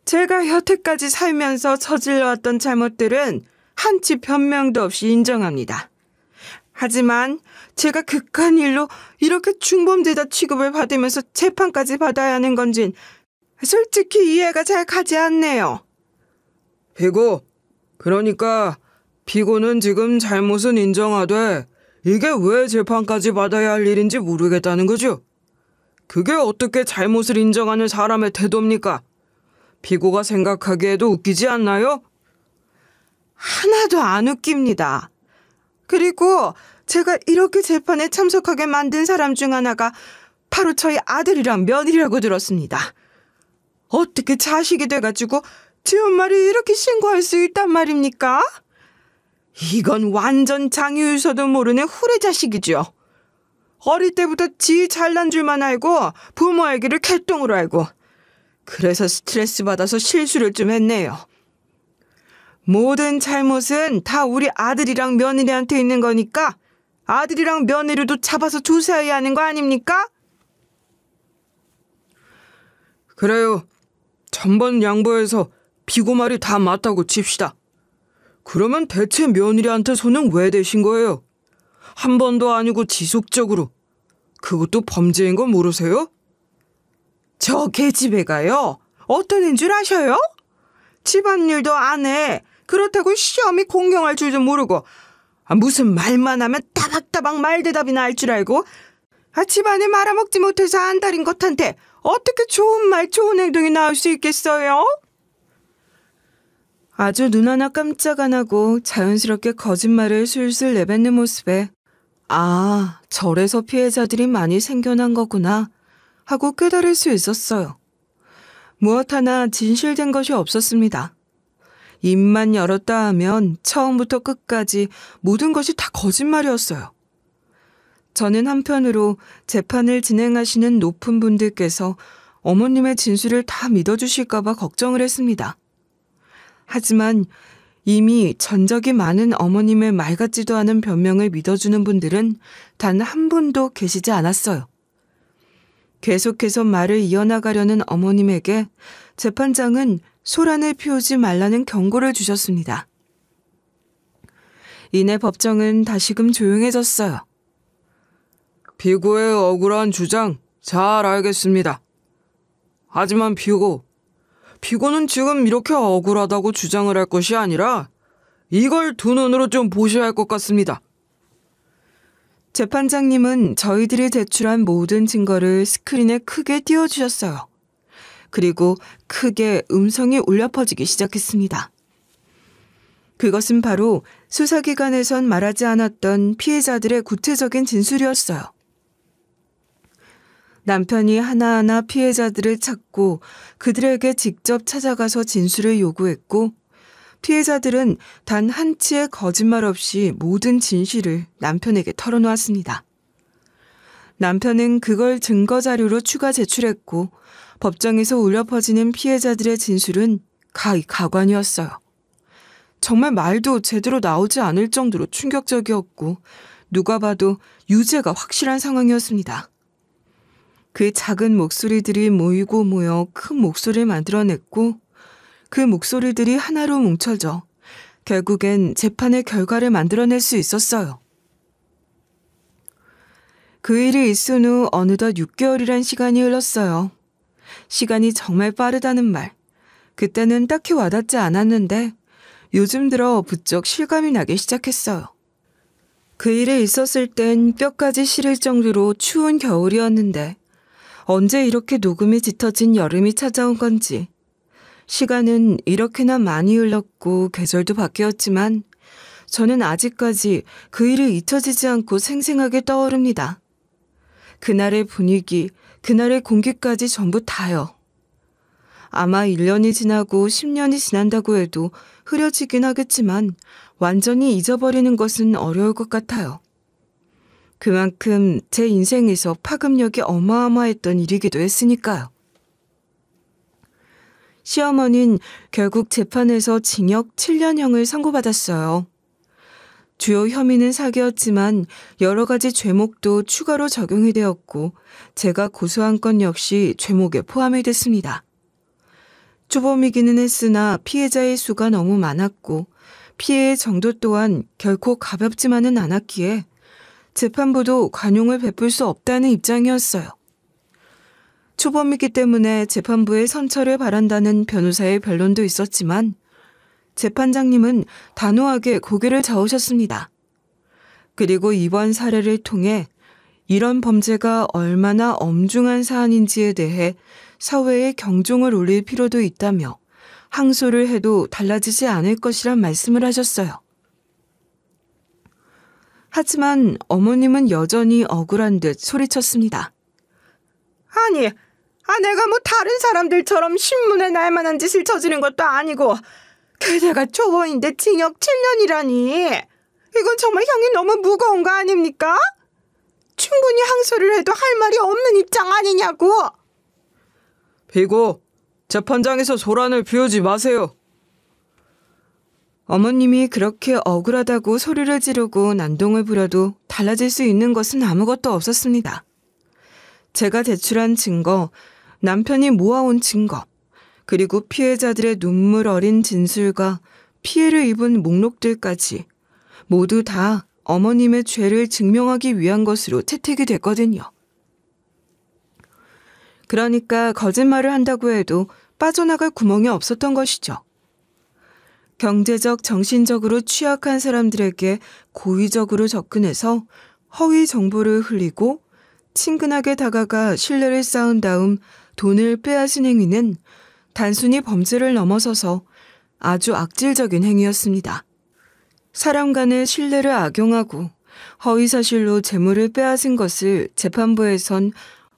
제가 여태까지 살면서 저질러왔던 잘못들은 한치 변명도 없이 인정합니다. 하지만 제가 극한 일로 이렇게 중범죄자 취급을 받으면서 재판까지 받아야 하는 건진 솔직히 이해가 잘 가지 않네요. 피고, 그러니까 피고는 지금 잘못은 인정하되 이게 왜 재판까지 받아야 할 일인지 모르겠다는 거죠? 그게 어떻게 잘못을 인정하는 사람의 태도입니까? 피고가 생각하기에도 웃기지 않나요? 하나도 안 웃깁니다. 그리고 제가 이렇게 재판에 참석하게 만든 사람 중 하나가 바로 저희 아들이랑 며느리라고 들었습니다. 어떻게 자식이 돼가지고 제 엄마를 이렇게 신고할 수 있단 말입니까? 이건 완전 장유유서도 모르는 후레 자식이죠. 어릴 때부터 지 잘난 줄만 알고 부모 알기를 개똥으로 알고, 그래서 스트레스 받아서 실수를 좀 했네요. 모든 잘못은 다 우리 아들이랑 며느리한테 있는 거니까 아들이랑 며느리도 잡아서 조사해야 하는 거 아닙니까? 그래요. 전번 양보해서 비고 말이 다 맞다고 칩시다. 그러면 대체 며느리한테 손은 왜 대신 거예요? 한 번도 아니고 지속적으로. 그것도 범죄인 거 모르세요? 저 계집애가요. 어떤 애인 줄 아셔요? 집안일도 안 해. 그렇다고 시험이 공경할 줄도 모르고, 무슨 말만 하면 따박따박 말대답이나 할 줄 알고, 집안에 말아먹지 못해서 안달인 것한테 어떻게 좋은 말, 좋은 행동이 나올 수 있겠어요? 아주 눈 하나 깜짝 안 하고 자연스럽게 거짓말을 술술 내뱉는 모습에 절에서 피해자들이 많이 생겨난 거구나 하고 깨달을 수 있었어요. 무엇 하나 진실된 것이 없었습니다. 입만 열었다 하면 처음부터 끝까지 모든 것이 다 거짓말이었어요. 저는 한편으로 재판을 진행하시는 높은 분들께서 어머님의 진술을 다 믿어주실까 봐 걱정을 했습니다. 하지만 이미 전적이 많은 어머님의 말 같지도 않은 변명을 믿어주는 분들은 단 한 분도 계시지 않았어요. 계속해서 말을 이어나가려는 어머님에게 재판장은 소란을 피우지 말라는 경고를 주셨습니다. 이내 법정은 다시금 조용해졌어요. 피고의 억울한 주장 잘 알겠습니다. 하지만 피고는 지금 이렇게 억울하다고 주장을 할 것이 아니라 이걸 두 눈으로 좀 보셔야 할 것 같습니다. 재판장님은 저희들이 제출한 모든 증거를 스크린에 크게 띄워주셨어요. 그리고 크게 음성이 울려 퍼지기 시작했습니다. 그것은 바로 수사기관에선 말하지 않았던 피해자들의 구체적인 진술이었어요. 남편이 하나하나 피해자들을 찾고 그들에게 직접 찾아가서 진술을 요구했고, 피해자들은 단 한치의 거짓말 없이 모든 진실을 남편에게 털어놓았습니다. 남편은 그걸 증거자료로 추가 제출했고, 법정에서 울려 퍼지는 피해자들의 진술은 가관이었어요. 정말 말도 제대로 나오지 않을 정도로 충격적이었고, 누가 봐도 유죄가 확실한 상황이었습니다. 그 작은 목소리들이 모이고 모여 큰 목소리를 만들어냈고, 그 목소리들이 하나로 뭉쳐져 결국엔 재판의 결과를 만들어낼 수 있었어요. 그 일이 있은 후 어느덧 6개월이란 시간이 흘렀어요. 시간이 정말 빠르다는 말, 그때는 딱히 와닿지 않았는데 요즘 들어 부쩍 실감이 나기 시작했어요. 그 일이 있었을 땐 뼈까지 시릴 정도로 추운 겨울이었는데 언제 이렇게 녹음이 짙어진 여름이 찾아온 건지, 시간은 이렇게나 많이 흘렀고 계절도 바뀌었지만 저는 아직까지 그 일이 잊혀지지 않고 생생하게 떠오릅니다. 그날의 분위기, 그날의 공기까지 전부 다요. 아마 1년이 지나고 10년이 지난다고 해도 흐려지긴 하겠지만 완전히 잊어버리는 것은 어려울 것 같아요. 그만큼 제 인생에서 파급력이 어마어마했던 일이기도 했으니까요. 시어머니는 결국 재판에서 징역 7년형을 선고받았어요. 주요 혐의는 사기였지만 여러 가지 죄목도 추가로 적용이 되었고 제가 고소한 건 역시 죄목에 포함이 됐습니다. 초범이기는 했으나 피해자의 수가 너무 많았고 피해의 정도 또한 결코 가볍지만은 않았기에 재판부도 관용을 베풀 수 없다는 입장이었어요. 초범이기 때문에 재판부의 선처를 바란다는 변호사의 변론도 있었지만 재판장님은 단호하게 고개를 저으셨습니다. 그리고 이번 사례를 통해 이런 범죄가 얼마나 엄중한 사안인지에 대해 사회에 경종을 울릴 필요도 있다며 항소를 해도 달라지지 않을 것이란 말씀을 하셨어요. 하지만 어머님은 여전히 억울한 듯 소리쳤습니다. 아니, 내가 뭐 다른 사람들처럼 신문에 날만한 짓을 저지른 것도 아니고 게다가 초범인데 징역 7년이라니. 이건 정말 형이 너무 무거운 거 아닙니까? 충분히 항소를 해도 할 말이 없는 입장 아니냐고. 피고, 재판장에서 소란을 피우지 마세요. 어머님이 그렇게 억울하다고 소리를 지르고 난동을 부려도 달라질 수 있는 것은 아무것도 없었습니다. 제가 제출한 증거, 남편이 모아온 증거, 그리고 피해자들의 눈물 어린 진술과 피해를 입은 목록들까지 모두 다 어머님의 죄를 증명하기 위한 것으로 채택이 됐거든요. 그러니까 거짓말을 한다고 해도 빠져나갈 구멍이 없었던 것이죠. 경제적, 정신적으로 취약한 사람들에게 고의적으로 접근해서 허위 정보를 흘리고 친근하게 다가가 신뢰를 쌓은 다음 돈을 빼앗은 행위는 단순히 범죄를 넘어서서 아주 악질적인 행위였습니다. 사람 간의 신뢰를 악용하고 허위사실로 재물을 빼앗은 것을 재판부에선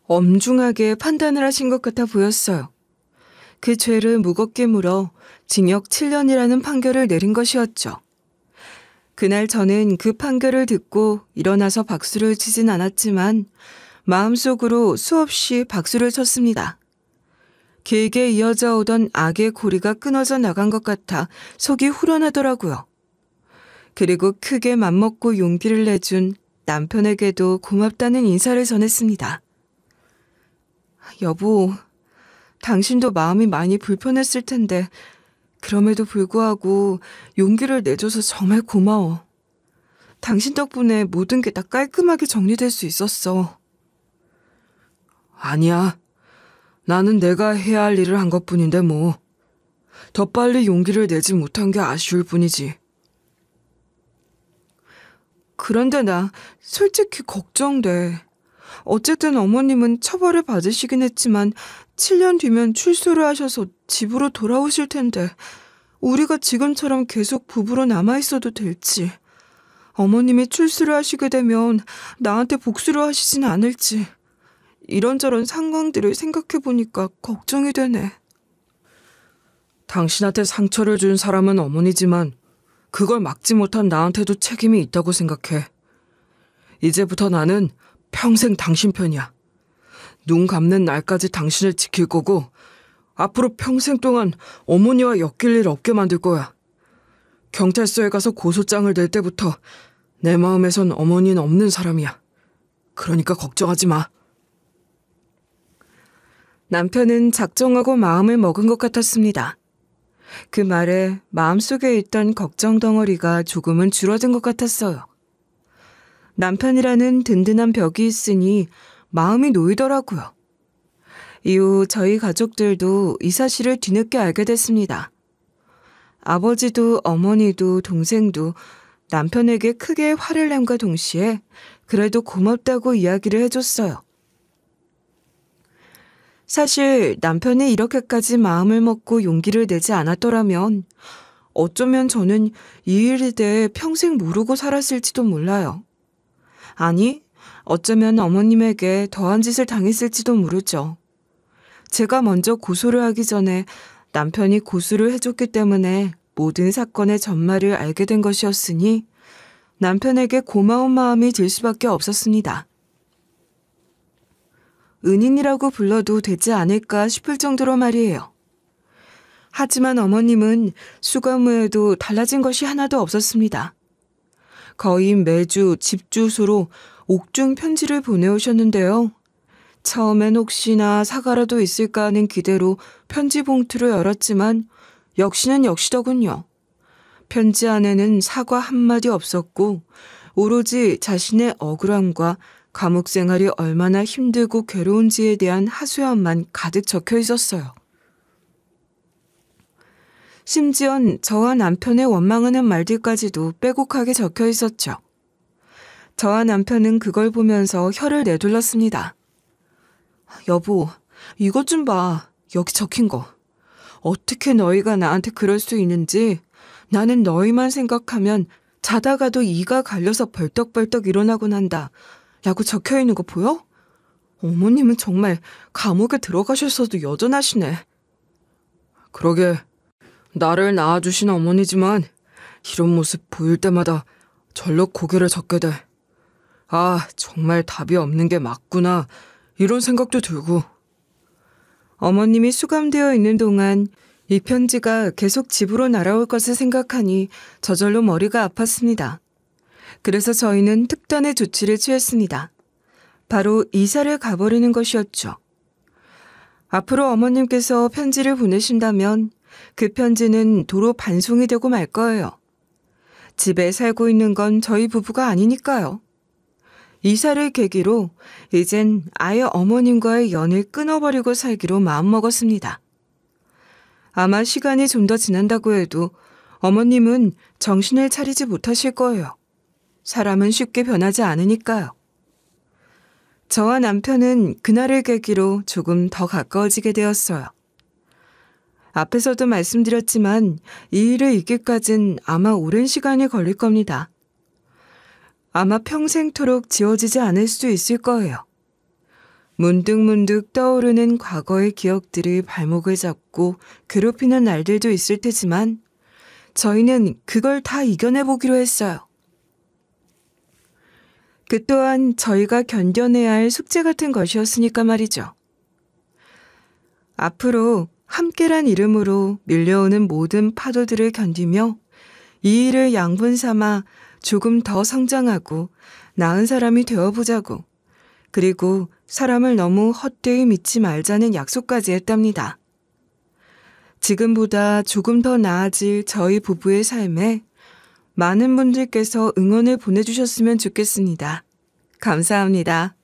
엄중하게 판단을 하신 것 같아 보였어요. 그 죄를 무겁게 물어 징역 7년이라는 판결을 내린 것이었죠. 그날 저는 그 판결을 듣고 일어나서 박수를 치진 않았지만 마음속으로 수없이 박수를 쳤습니다. 길게 이어져 오던 악의 고리가 끊어져 나간 것 같아 속이 후련하더라고요. 그리고 크게 맘먹고 용기를 내준 남편에게도 고맙다는 인사를 전했습니다. 여보, 당신도 마음이 많이 불편했을 텐데 그럼에도 불구하고 용기를 내줘서 정말 고마워. 당신 덕분에 모든 게 다 깔끔하게 정리될 수 있었어. 아니야. 나는 내가 해야 할 일을 한 것뿐인데 뭐. 더 빨리 용기를 내지 못한 게 아쉬울 뿐이지. 그런데 나 솔직히 걱정돼. 어쨌든 어머님은 처벌을 받으시긴 했지만 7년 뒤면 출소를 하셔서 집으로 돌아오실 텐데 우리가 지금처럼 계속 부부로 남아있어도 될지, 어머님이 출소를 하시게 되면 나한테 복수를 하시진 않을지, 이런저런 상황들을 생각해보니까 걱정이 되네. 당신한테 상처를 준 사람은 어머니지만 그걸 막지 못한 나한테도 책임이 있다고 생각해. 이제부터 나는 평생 당신 편이야. 눈 감는 날까지 당신을 지킬 거고 앞으로 평생 동안 어머니와 엮일 일 없게 만들 거야. 경찰서에 가서 고소장을 낼 때부터 내 마음에선 어머니는 없는 사람이야. 그러니까 걱정하지 마. 남편은 작정하고 마음을 먹은 것 같았습니다. 그 말에 마음속에 있던 걱정 덩어리가 조금은 줄어든 것 같았어요. 남편이라는 든든한 벽이 있으니 마음이 놓이더라고요. 이후 저희 가족들도 이 사실을 뒤늦게 알게 됐습니다. 아버지도 어머니도 동생도 남편에게 크게 화를 냄과 동시에 그래도 고맙다고 이야기를 해줬어요. 사실 남편이 이렇게까지 마음을 먹고 용기를 내지 않았더라면 어쩌면 저는 이 일에 대해 평생 모르고 살았을지도 몰라요. 아니, 어쩌면 어머님에게 더한 짓을 당했을지도 모르죠. 제가 먼저 고소를 하기 전에 남편이 고소를 해줬기 때문에 모든 사건의 전말을 알게 된 것이었으니 남편에게 고마운 마음이 들 수밖에 없었습니다. 은인이라고 불러도 되지 않을까 싶을 정도로 말이에요. 하지만 어머님은 수감 후에도 달라진 것이 하나도 없었습니다. 거의 매주 집 주소로 옥중 편지를 보내오셨는데요. 처음엔 혹시나 사과라도 있을까 하는 기대로 편지 봉투를 열었지만 역시는 역시더군요. 편지 안에는 사과 한마디 없었고 오로지 자신의 억울함과 감옥 생활이 얼마나 힘들고 괴로운지에 대한 하소연만 가득 적혀 있었어요. 심지언 저와 남편의 원망하는 말들까지도 빼곡하게 적혀 있었죠. 저와 남편은 그걸 보면서 혀를 내둘렀습니다. 여보, 이것 좀 봐. 여기 적힌 거. 어떻게 너희가 나한테 그럴 수 있는지 나는 너희만 생각하면 자다가도 이가 갈려서 벌떡벌떡 일어나곤 한다. 라고 적혀 있는 거 보여? 어머님은 정말 감옥에 들어가셨어도 여전하시네. 그러게, 나를 낳아주신 어머니지만 이런 모습 보일 때마다 절로 고개를 젓게 돼. 아, 정말 답이 없는 게 맞구나, 이런 생각도 들고. 어머님이 수감되어 있는 동안 이 편지가 계속 집으로 날아올 것을 생각하니 저절로 머리가 아팠습니다. 그래서 저희는 특단의 조치를 취했습니다. 바로 이사를 가버리는 것이었죠. 앞으로 어머님께서 편지를 보내신다면 그 편지는 도로 반송이 되고 말 거예요. 집에 살고 있는 건 저희 부부가 아니니까요. 이사를 계기로 이젠 아예 어머님과의 연을 끊어버리고 살기로 마음먹었습니다. 아마 시간이 좀 더 지난다고 해도 어머님은 정신을 차리지 못하실 거예요. 사람은 쉽게 변하지 않으니까요. 저와 남편은 그날을 계기로 조금 더 가까워지게 되었어요. 앞에서도 말씀드렸지만 이 일을 이기까진 아마 오랜 시간이 걸릴 겁니다. 아마 평생토록 지워지지 않을 수도 있을 거예요. 문득문득 떠오르는 과거의 기억들이 발목을 잡고 괴롭히는 날들도 있을 테지만 저희는 그걸 다 이겨내보기로 했어요. 그 또한 저희가 견뎌내야 할 숙제 같은 것이었으니까 말이죠. 앞으로 함께란 이름으로 밀려오는 모든 파도들을 견디며 이 일을 양분 삼아 조금 더 성장하고 나은 사람이 되어보자고, 그리고 사람을 너무 헛되이 믿지 말자는 약속까지 했답니다. 지금보다 조금 더 나아질 저희 부부의 삶에 많은 분들께서 응원을 보내주셨으면 좋겠습니다. 감사합니다.